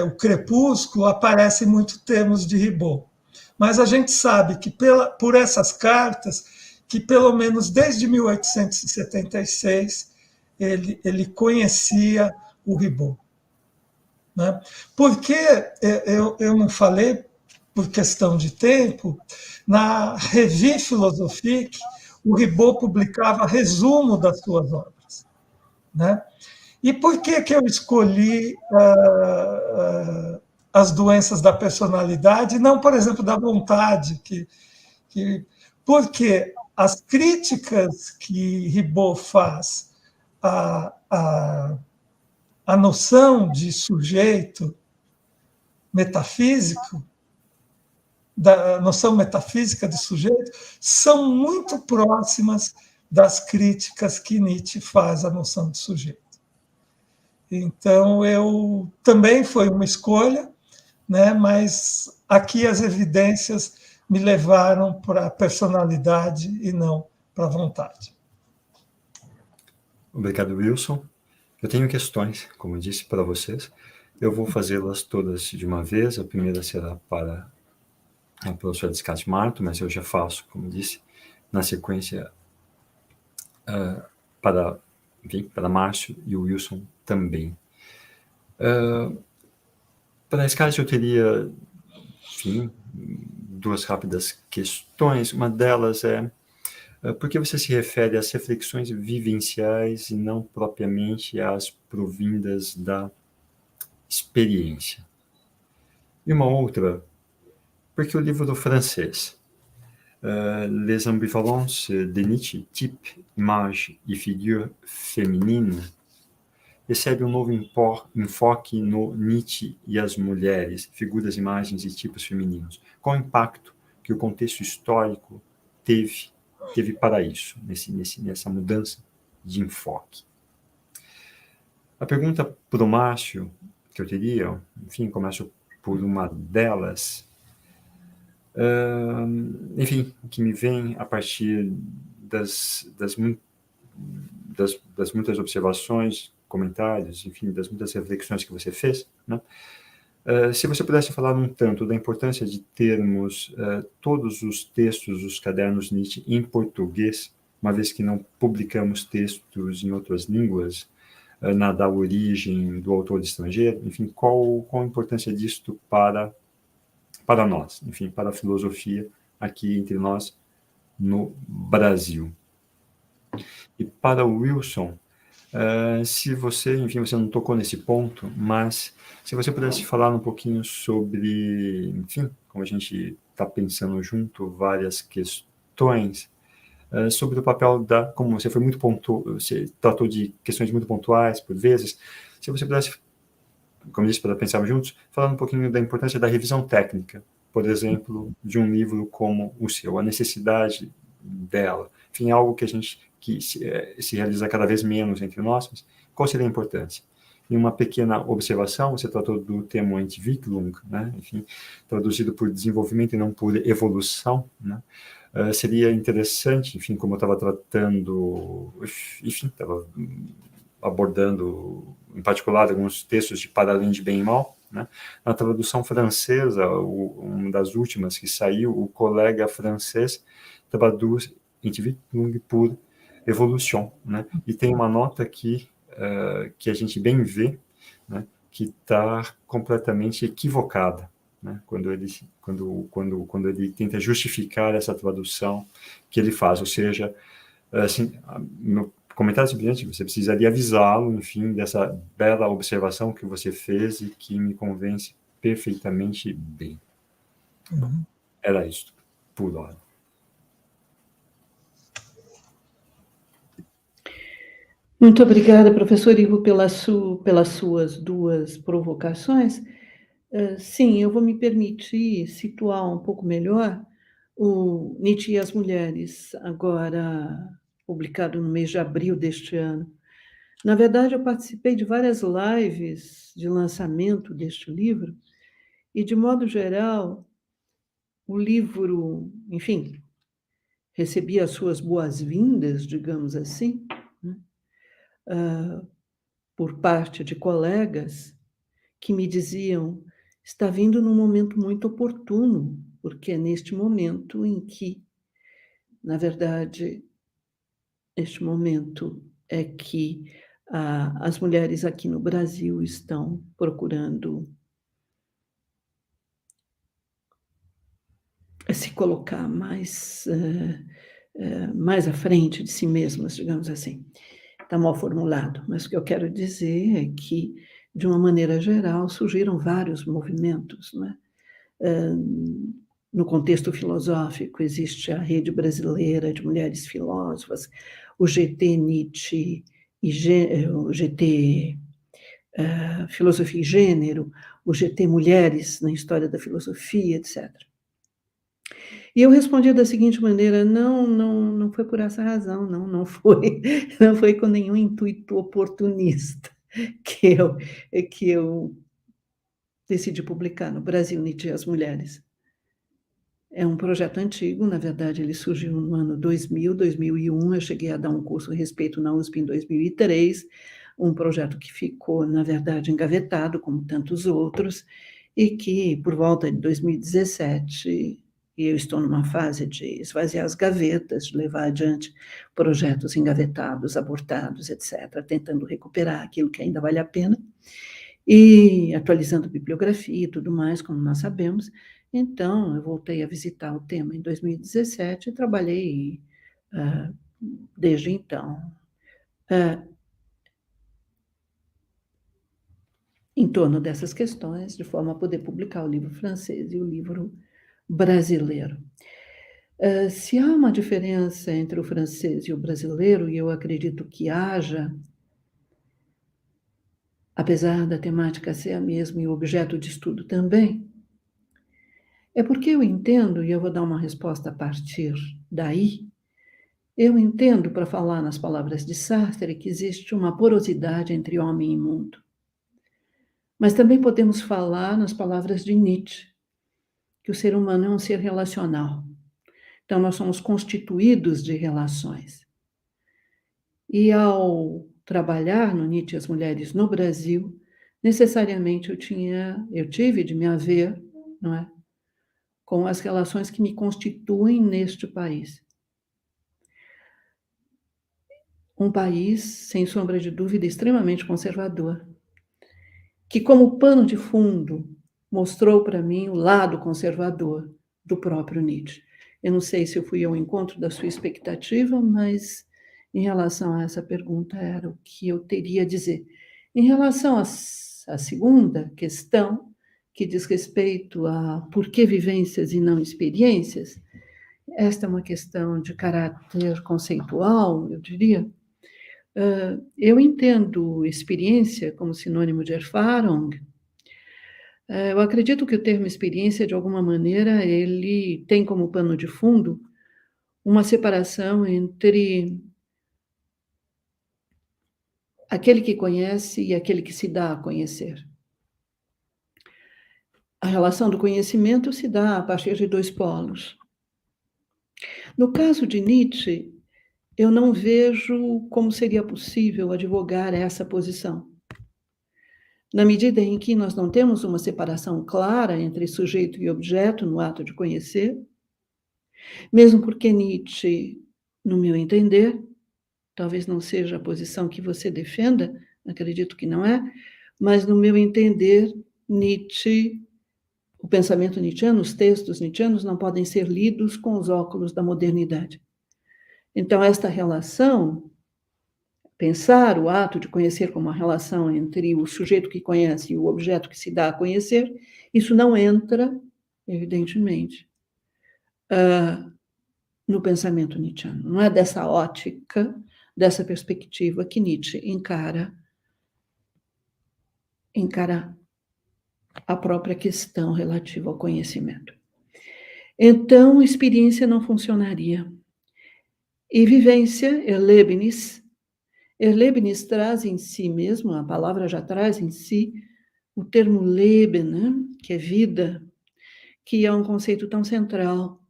o Crepúsculo aparecem muito termos de Ribot. Mas a gente sabe que por essas cartas, que pelo menos desde 1876 ele conhecia o Ribot. Né? Porque eu não falei, por questão de tempo, na Revue Philosophique, o Ribot publicava resumo das suas obras. Né? E por que eu escolhi as doenças da personalidade, não, por exemplo, da vontade? Porque as críticas que Ribot faz à noção de sujeito metafísico, da noção metafísica de sujeito, são muito próximas das críticas que Nietzsche faz à noção de sujeito. Então, também foi uma escolha, né, mas aqui as evidências me levaram para a personalidade e não para a vontade. Obrigado, Wilson. Eu tenho questões, como eu disse para vocês. Eu vou fazê-las todas de uma vez. A primeira será para a professora Descarte Marto, mas eu já faço, como disse, na sequência para Márcio e o Wilson também. Para a Descarte eu teria, enfim, duas rápidas questões. Uma delas é por que você se refere às reflexões vivenciais e não propriamente às provindas da experiência? E uma outra, porque o livro francês, Les ambivalences de Nietzsche, type, image e figure féminine, recebe um novo enfoque no Nietzsche e as mulheres, figuras, imagens e tipos femininos. Qual o impacto que o contexto histórico teve para isso, nessa mudança de enfoque? A pergunta para o Márcio, que eu teria, enfim, começo por uma delas, enfim, que me vem a partir das muitas observações, comentários, enfim, das muitas reflexões que você fez, né? Se você pudesse falar um tanto da importância de termos todos os textos dos cadernos Nietzsche em português, uma vez que não publicamos textos em outras línguas, da origem do autor estrangeiro, enfim, qual a importância disto para nós, enfim, para a filosofia aqui entre nós no Brasil. E para o Wilson, se você, enfim, você não tocou nesse ponto, mas se você pudesse falar um pouquinho sobre, enfim, como a gente está pensando junto, várias questões, sobre o papel como você foi muito você tratou de questões muito pontuais, por vezes, se você pudesse, como disse, para pensarmos juntos, falar um pouquinho da importância da revisão técnica, por exemplo, de um livro como o seu, a necessidade dela, enfim, algo que se realiza cada vez menos entre nós, mas qual seria a importância? E uma pequena observação, você tratou do termo Entwicklung, né? Enfim, traduzido por desenvolvimento e não por evolução, né? Seria interessante, enfim, como eu estava tratando, enfim, estava abordando, em particular, alguns textos de Para Além de Bem e Mal, né? Na tradução francesa, uma das últimas que saiu, o colega francês traduz Entwicklung por evolução, né? E tem uma nota aqui que a gente bem vê, né, que está completamente equivocada, né, quando ele tenta justificar essa tradução que ele faz, ou seja, assim, meu comentário simplesmente, você precisaria avisá-lo, enfim, dessa bela observação que você fez e que me convence perfeitamente bem. Bom, era isso, por hora. Muito obrigada, professor Ivo, pelas suas duas provocações. Sim, eu vou me permitir situar um pouco melhor o Nietzsche e as Mulheres, agora publicado no mês de abril deste ano. Na verdade, eu participei de várias lives de lançamento deste livro, e, de modo geral, o livro, enfim, recebia as suas boas-vindas, digamos assim, né? Por parte de colegas que me diziam: está vindo num momento muito oportuno, porque é neste momento em que, na verdade, este momento é que as mulheres aqui no Brasil estão procurando se colocar mais à frente de si mesmas, digamos assim. Está mal formulado, mas o que eu quero dizer é que, de uma maneira geral, surgiram vários movimentos, né? No contexto filosófico, existe a Rede Brasileira de Mulheres Filósofas, o GT Nietzsche, o GT Filosofia e Gênero, o GT Mulheres na História da Filosofia, etc. E eu respondi da seguinte maneira: não foi por essa razão, não foi com nenhum intuito oportunista que eu decidi publicar no Brasil Nietzsche e as Mulheres. É um projeto antigo, na verdade ele surgiu no ano 2000, 2001, eu cheguei a dar um curso a respeito na USP em 2003, um projeto que ficou, na verdade, engavetado, como tantos outros, e que, por volta de 2017, eu estou numa fase de esvaziar as gavetas, de levar adiante projetos engavetados, abortados, etc., tentando recuperar aquilo que ainda vale a pena, e atualizando a bibliografia e tudo mais, como nós sabemos. Então, eu voltei a visitar o tema em 2017 e trabalhei desde então em torno dessas questões, de forma a poder publicar o livro francês e o livro brasileiro. Se há uma diferença entre o francês e o brasileiro, e eu acredito que haja, apesar da temática ser a mesma e o objeto de estudo também, é porque eu entendo, e eu vou dar uma resposta a partir daí, eu entendo, para falar nas palavras de Sartre, que existe uma porosidade entre homem e mundo. Mas também podemos falar nas palavras de Nietzsche, que o ser humano é um ser relacional. Então, nós somos constituídos de relações. E ao trabalhar no Nietzsche e as Mulheres no Brasil, necessariamente eu tive de me haver, não é, com as relações que me constituem neste país. Um país, sem sombra de dúvida, extremamente conservador, que, como pano de fundo, mostrou para mim o lado conservador do próprio Nietzsche. Eu não sei se eu fui ao encontro da sua expectativa, mas em relação a essa pergunta era o que eu teria a dizer. Em relação à segunda questão, que diz respeito a por que vivências e não experiências, esta é uma questão de caráter conceitual, eu diria. Eu entendo experiência como sinônimo de Erfahrung. Eu acredito que o termo experiência, de alguma maneira, ele tem como pano de fundo uma separação entre aquele que conhece e aquele que se dá a conhecer. A relação do conhecimento se dá a partir de dois polos. No caso de Nietzsche, eu não vejo como seria possível advogar essa posição. Na medida em que nós não temos uma separação clara entre sujeito e objeto no ato de conhecer, mesmo porque Nietzsche, no meu entender, talvez não seja a posição que você defenda, acredito que não é, mas no meu entender, Nietzsche, o pensamento nietzschiano, os textos nietzschianos não podem ser lidos com os óculos da modernidade. Então, esta relação, pensar o ato de conhecer como uma relação entre o sujeito que conhece e o objeto que se dá a conhecer, isso não entra, evidentemente, no pensamento nietzschiano. Não é dessa ótica, dessa perspectiva que Nietzsche encara a própria questão relativa ao conhecimento. Então, experiência não funcionaria. E vivência, Erlebnis traz em si mesmo, a palavra já traz em si, o termo Leben, né? Que é vida, que é um conceito tão central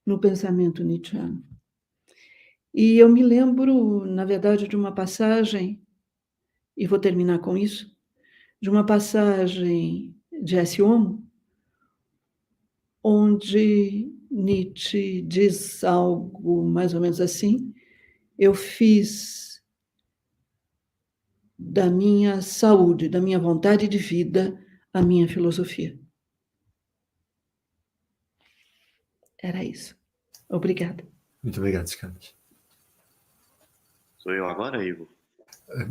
no pensamento nietzschiano. E eu me lembro, na verdade, de uma passagem, e vou terminar com isso, de uma passagem de S. Homo, onde Nietzsche diz algo mais ou menos assim: eu fiz da minha saúde, da minha vontade de vida, a minha filosofia. Era isso. Obrigada. Muito obrigado, Scarlett. Sou eu agora, Ivo?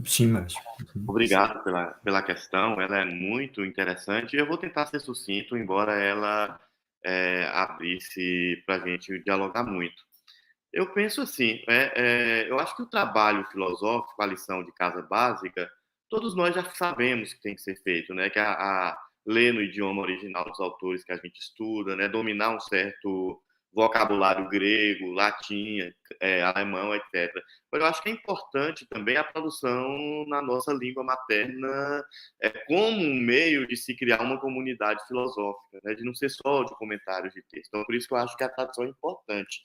Sim, Márcio. Obrigado pela questão, ela é muito interessante. Eu vou tentar ser sucinto, embora ela abrisse para a gente dialogar muito. Eu penso assim, eu acho que o trabalho filosófico, a lição de casa básica, todos nós já sabemos que tem que ser feito, né? Que ler no idioma original dos autores que a gente estuda, né? Dominar um certo vocabulário grego, latim, alemão, etc. Mas eu acho que é importante também a tradução na nossa língua materna como um meio de se criar uma comunidade filosófica, né? De não ser só de comentários de texto. Então, por isso que eu acho que a tradução é importante.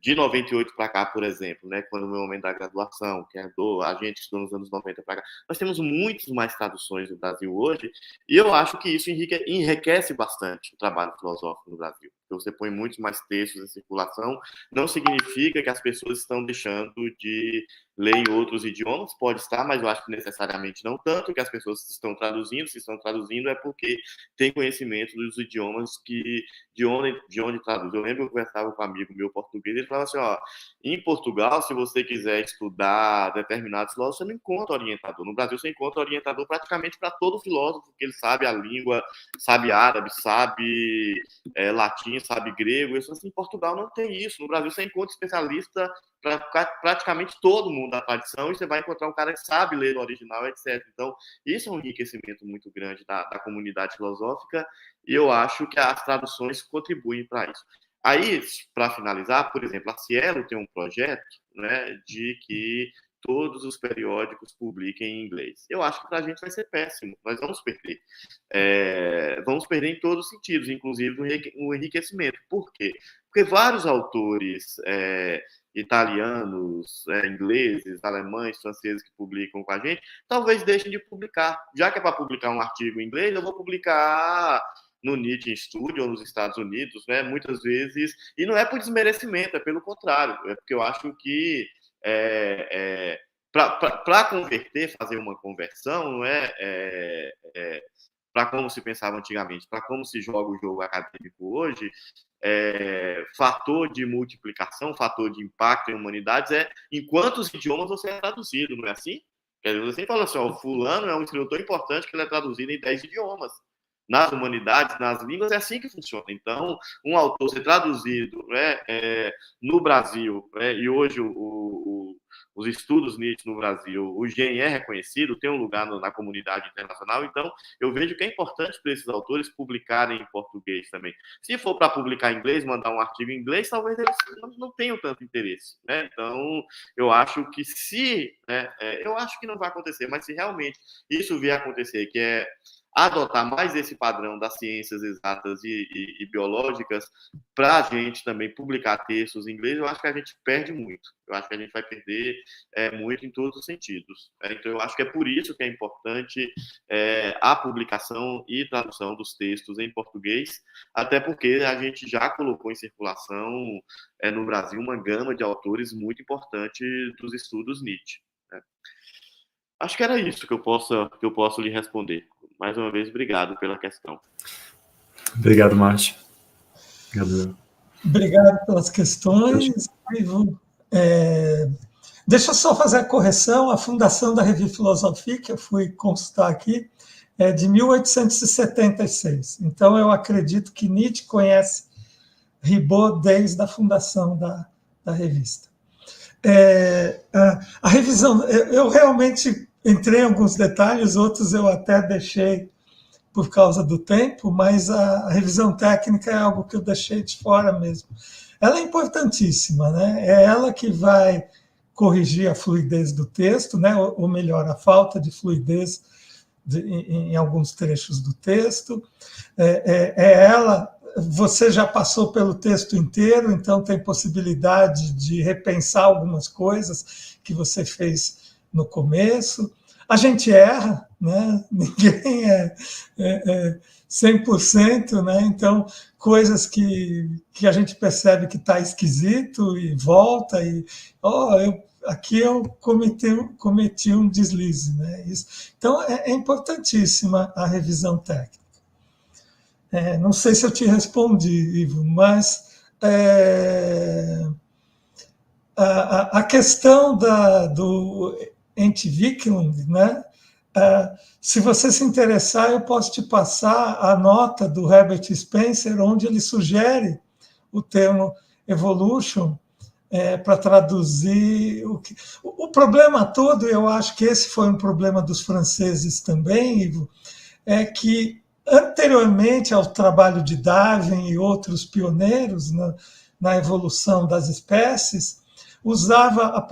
De 98 para cá, por exemplo, né, quando o meu momento da graduação, que é a gente estudou nos anos 90 para cá, nós temos muitas mais traduções no Brasil hoje, e eu acho que isso enriquece bastante o trabalho filosófico no Brasil. Porque você põe muitos mais textos em circulação, não significa que as pessoas estão deixando de ler em outros idiomas, pode estar, mas eu acho que necessariamente não tanto, que as pessoas estão traduzindo, se estão traduzindo é porque têm conhecimento dos idiomas de onde traduz. Eu lembro que eu conversava com um amigo meu português, ele falava assim, em Portugal, se você quiser estudar determinados filósofos, você não encontra orientador. No Brasil, você encontra orientador praticamente para todo filósofo, porque ele sabe a língua, sabe árabe, sabe latim, sabe grego. Isso, assim, em Portugal não tem isso. No Brasil, você encontra especialista para praticamente todo mundo da tradição, e você vai encontrar um cara que sabe ler no original, etc. Então, isso é um enriquecimento muito grande da comunidade filosófica, e eu acho que as traduções contribuem para isso. Aí, para finalizar, por exemplo, a Cielo tem um projeto, né, de que todos os periódicos publiquem em inglês. Eu acho que para a gente vai ser péssimo, nós vamos perder. Vamos perder em todos os sentidos, inclusive no enriquecimento. Por quê? Porque vários autores italianos, ingleses, alemães, franceses que publicam com a gente, talvez deixem de publicar. Já que é para publicar um artigo em inglês, eu vou publicar no Nietzsche Studio ou nos Estados Unidos, né? Muitas vezes, e não é por desmerecimento, é pelo contrário, é porque eu acho que para converter, fazer uma conversão, não para como se pensava antigamente, para como se joga o jogo acadêmico hoje, fator de multiplicação, fator de impacto em humanidades em quantos idiomas você é traduzido, não é assim? Quer dizer, você fala assim, o fulano é um escritor importante que ele é traduzido em 10 idiomas. Nas humanidades, nas línguas, é assim que funciona. Então, um autor ser traduzido no Brasil, e hoje os estudos Nietzsche no Brasil, o GEM é reconhecido, tem um lugar na comunidade internacional, então eu vejo que é importante para esses autores publicarem em português também. Se for para publicar em inglês, mandar um artigo em inglês, talvez eles não tenham tanto interesse, né? Então, eu acho que eu acho que não vai acontecer, mas se realmente isso vier a acontecer, que adotar mais esse padrão das ciências exatas e biológicas para a gente também publicar textos em inglês, eu acho que a gente perde muito. Eu acho que a gente vai perder muito em todos os sentidos. Então, eu acho que é por isso que é importante a publicação e tradução dos textos em português, até porque a gente já colocou em circulação no Brasil uma gama de autores muito importante dos estudos Nietzsche. Acho que era isso que eu posso lhe responder. Mais uma vez, obrigado pela questão. Obrigado, Márcio. Obrigado pelas questões, Ivo. Deixa eu só fazer a correção. A fundação da Revue Philosophique, que eu fui consultar aqui, é de 1876. Então, eu acredito que Nietzsche conhece Ribot desde a fundação da revista. A revisão, eu realmente entrei em alguns detalhes, outros eu até deixei por causa do tempo, mas a revisão técnica é algo que eu deixei de fora mesmo. Ela é importantíssima, né? É ela que vai corrigir a fluidez do texto, né? Ou melhor, a falta de fluidez em alguns trechos do texto. Ela, você já passou pelo texto inteiro, então tem possibilidade de repensar algumas coisas que você fez no começo. A gente erra, né? Ninguém é 100%, né? Então, coisas que a gente percebe que está esquisito e volta, e aqui eu cometi um deslize, né? Então, é importantíssima a revisão técnica. Não sei se eu te respondi, Ivo, mas a questão do Entwicklung, né? Se você se interessar, eu posso te passar a nota do Herbert Spencer, onde ele sugere o termo evolution para traduzir o problema todo. Eu acho que esse foi um problema dos franceses também, Ivo, é que anteriormente ao trabalho de Darwin e outros pioneiros na evolução das espécies, usava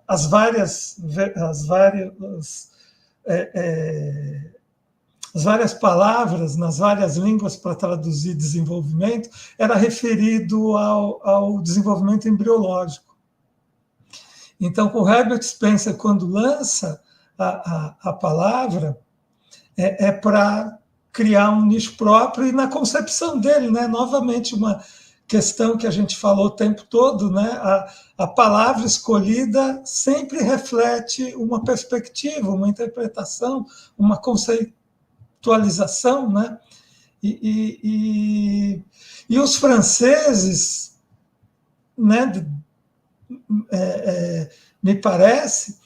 as várias palavras nas várias línguas para traduzir desenvolvimento, era referido ao desenvolvimento embriológico. Então, o Herbert Spencer, quando lança a palavra, é para criar um nicho próprio, e na concepção dele, né, novamente uma questão que a gente falou o tempo todo, né, a palavra escolhida sempre reflete uma perspectiva, uma interpretação, uma conceitualização, né? E os franceses, né, me parece,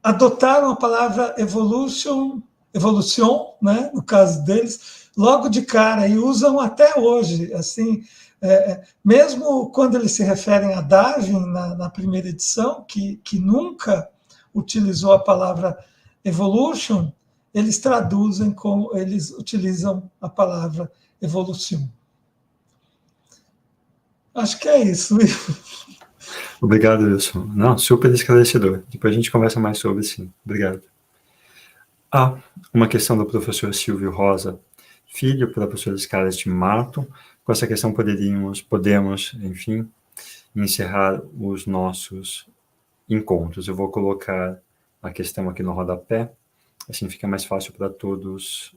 adotaram a palavra evolution, né, no caso deles, logo de cara, e usam até hoje, assim, mesmo quando eles se referem a Darwin na primeira edição, que nunca utilizou a palavra evolution, eles traduzem como eles utilizam a palavra evolução. Acho que é isso. Obrigado, Wilson. Não, super esclarecedor. Depois a gente conversa mais sobre, sim. Obrigado. Uma questão do professor Silvio Rosa, filho da professora Scarlett Marto. Com essa questão podemos, enfim, encerrar os nossos encontros. Eu vou colocar a questão aqui no rodapé, assim fica mais fácil para todos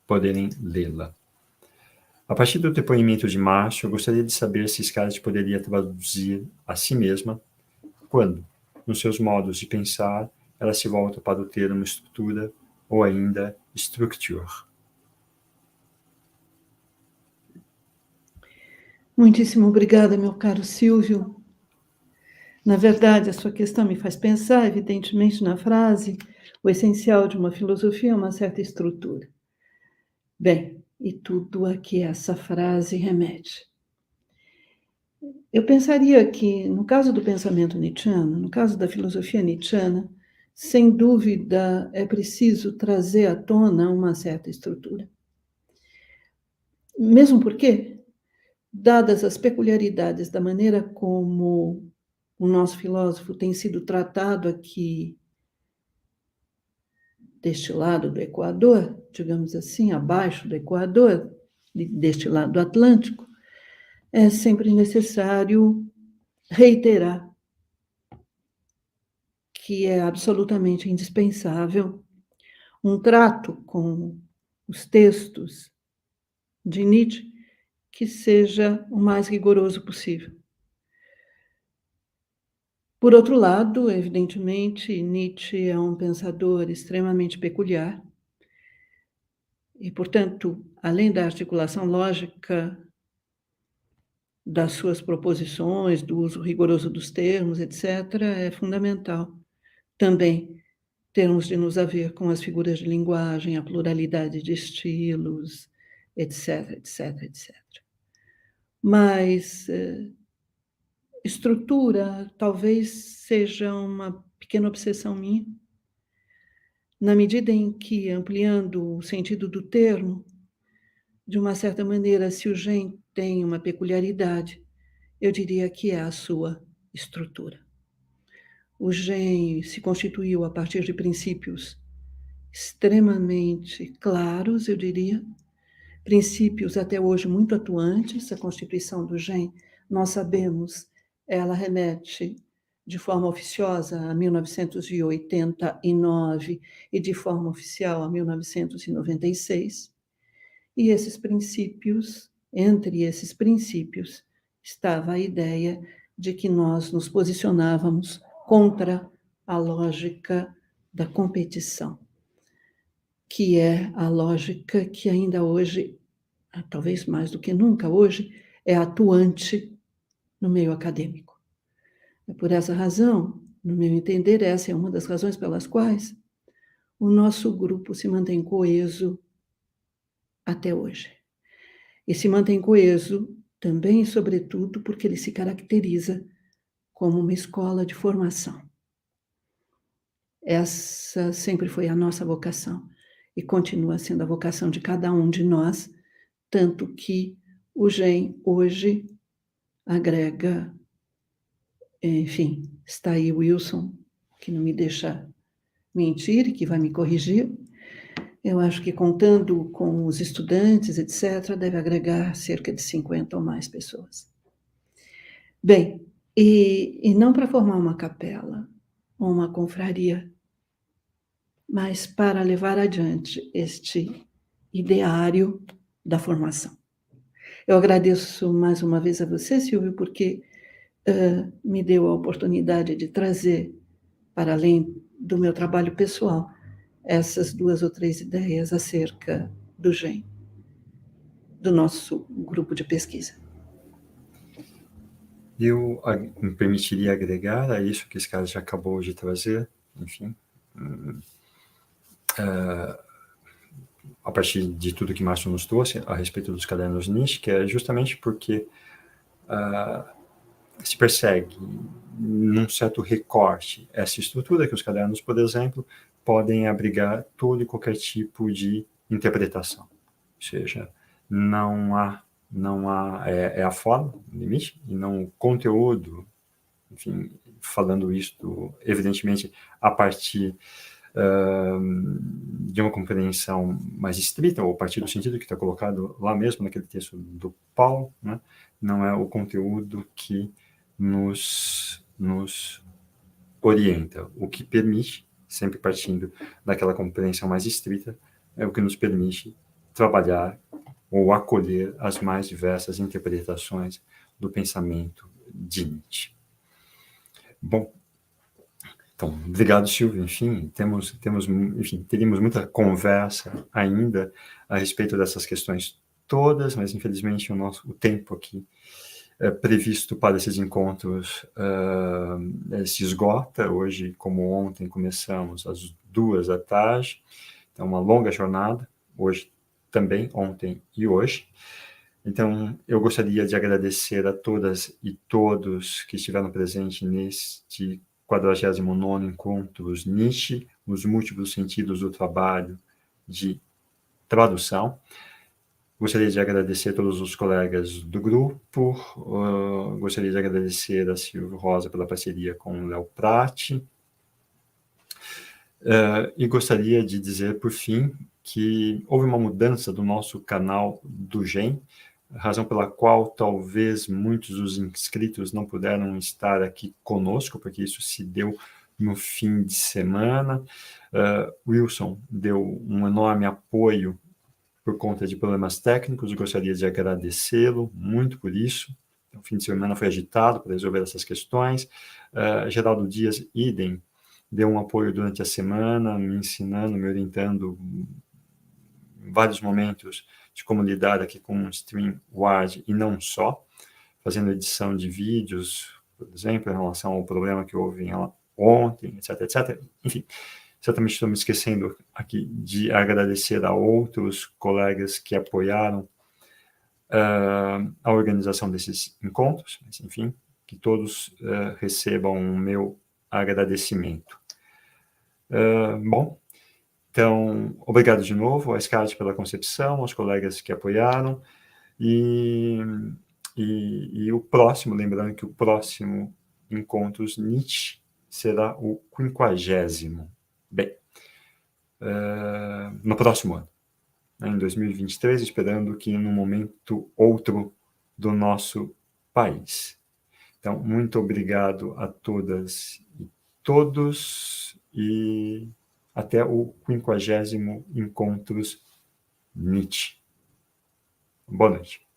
poderem lê-la. A partir do depoimento de Márcio, eu gostaria de saber se Scarlett poderia traduzir a si mesma quando, nos seus modos de pensar, ela se volta para o termo estrutura ou ainda structure. Muitíssimo obrigada, meu caro Silvio. Na verdade, a sua questão me faz pensar, evidentemente, na frase: o essencial de uma filosofia é uma certa estrutura. Bem, e tudo a que essa frase remete. Eu pensaria que, no caso do pensamento nietzschiano, no caso da filosofia nietzschiana, sem dúvida é preciso trazer à tona uma certa estrutura. Mesmo porque, dadas as peculiaridades da maneira como o nosso filósofo tem sido tratado aqui deste lado do Equador, digamos assim, abaixo do Equador, deste lado do Atlântico, é sempre necessário reiterar que é absolutamente indispensável um trato com os textos de Nietzsche que seja o mais rigoroso possível. Por outro lado, evidentemente, Nietzsche é um pensador extremamente peculiar e, portanto, além da articulação lógica das suas proposições, do uso rigoroso dos termos, etc., é fundamental também termos de nos haver com as figuras de linguagem, a pluralidade de estilos, etc., etc., etc. Mas estrutura talvez seja uma pequena obsessão minha, na medida em que, ampliando o sentido do termo, de uma certa maneira, se o Gen tem uma peculiaridade, eu diria que é a sua estrutura. O Gen se constituiu a partir de princípios extremamente claros, eu diria, princípios até hoje muito atuantes. A constituição do Gen, nós sabemos, ela remete de forma oficiosa a 1989 e de forma oficial a 1996. E esses princípios, entre esses princípios, estava a ideia de que nós nos posicionávamos contra a lógica da competição, que é a lógica que ainda hoje, talvez mais do que nunca hoje, é atuante no meio acadêmico. Por essa razão, no meu entender, essa é uma das razões pelas quais o nosso grupo se mantém coeso até hoje. E se mantém coeso também, sobretudo, porque ele se caracteriza como uma escola de formação. Essa sempre foi a nossa vocação e continua sendo a vocação de cada um de nós, tanto que o Gen hoje agrega, enfim, está aí o Wilson, que não me deixa mentir e que vai me corrigir. Eu acho que, contando com os estudantes, etc., deve agregar cerca de 50 ou mais pessoas. Bem, e não para formar uma capela ou uma confraria, mas para levar adiante este ideário da formação. Eu agradeço mais uma vez a você, Silvio, porque me deu a oportunidade de trazer, para além do meu trabalho pessoal, essas 2 ou 3 ideias acerca do Gen, do nosso grupo de pesquisa. Eu me permitiria agregar a isso que esse cara já acabou de trazer, enfim, a partir de tudo que Márcio nos trouxe a respeito dos cadernos Nietzsche, que é justamente porque se persegue, num certo recorte, essa estrutura que os cadernos, por exemplo, podem abrigar todo e qualquer tipo de interpretação. Ou seja, não há a forma, o limite, e não o conteúdo, enfim, falando isto, evidentemente, a partir de uma compreensão mais estrita, ou a partir do sentido que está colocado lá mesmo, naquele texto do Paulo, né? Não é o conteúdo que nos orienta. O que permite, sempre partindo daquela compreensão mais estrita, é o que nos permite trabalhar ou acolher as mais diversas interpretações do pensamento de Nietzsche. Bom, então, obrigado, Silvio. Enfim, teríamos muita conversa ainda a respeito dessas questões todas, mas infelizmente o tempo aqui previsto para esses encontros se esgota. Hoje, como ontem, começamos às 14h, então uma longa jornada, hoje também, ontem e hoje. Então, eu gostaria de agradecer a todas e todos que estiveram presentes neste 49º Encontros Nietzsche, os múltiplos sentidos do trabalho de tradução. Gostaria de agradecer a todos os colegas do grupo, gostaria de agradecer a Silvio Rosa pela parceria com o Léo Prati, E gostaria de dizer, por fim, que houve uma mudança do nosso canal do GEM, razão pela qual talvez muitos dos inscritos não puderam estar aqui conosco, porque isso se deu no fim de semana. Wilson deu um enorme apoio por conta de problemas técnicos, gostaria de agradecê-lo muito por isso. O fim de semana foi agitado para resolver essas questões. Geraldo Dias, idem, deu um apoio durante a semana, me ensinando, me orientando em vários momentos de como lidar aqui com o StreamYard e não só, fazendo edição de vídeos, por exemplo, em relação ao problema que houve ontem, etc, etc. Enfim, certamente estou me esquecendo aqui de agradecer a outros colegas que apoiaram a organização desses encontros, mas, enfim, que todos recebam o meu agradecimento. Bom, então, obrigado de novo à SCAD pela concepção, aos colegas que apoiaram, e o próximo, lembrando que o próximo Encontros NIT será o 50º. Bem, no próximo ano, em 2023, esperando que num momento outro do nosso país. Então, muito obrigado a todas e todos, e até o 50º Encontros NIT. Boa noite.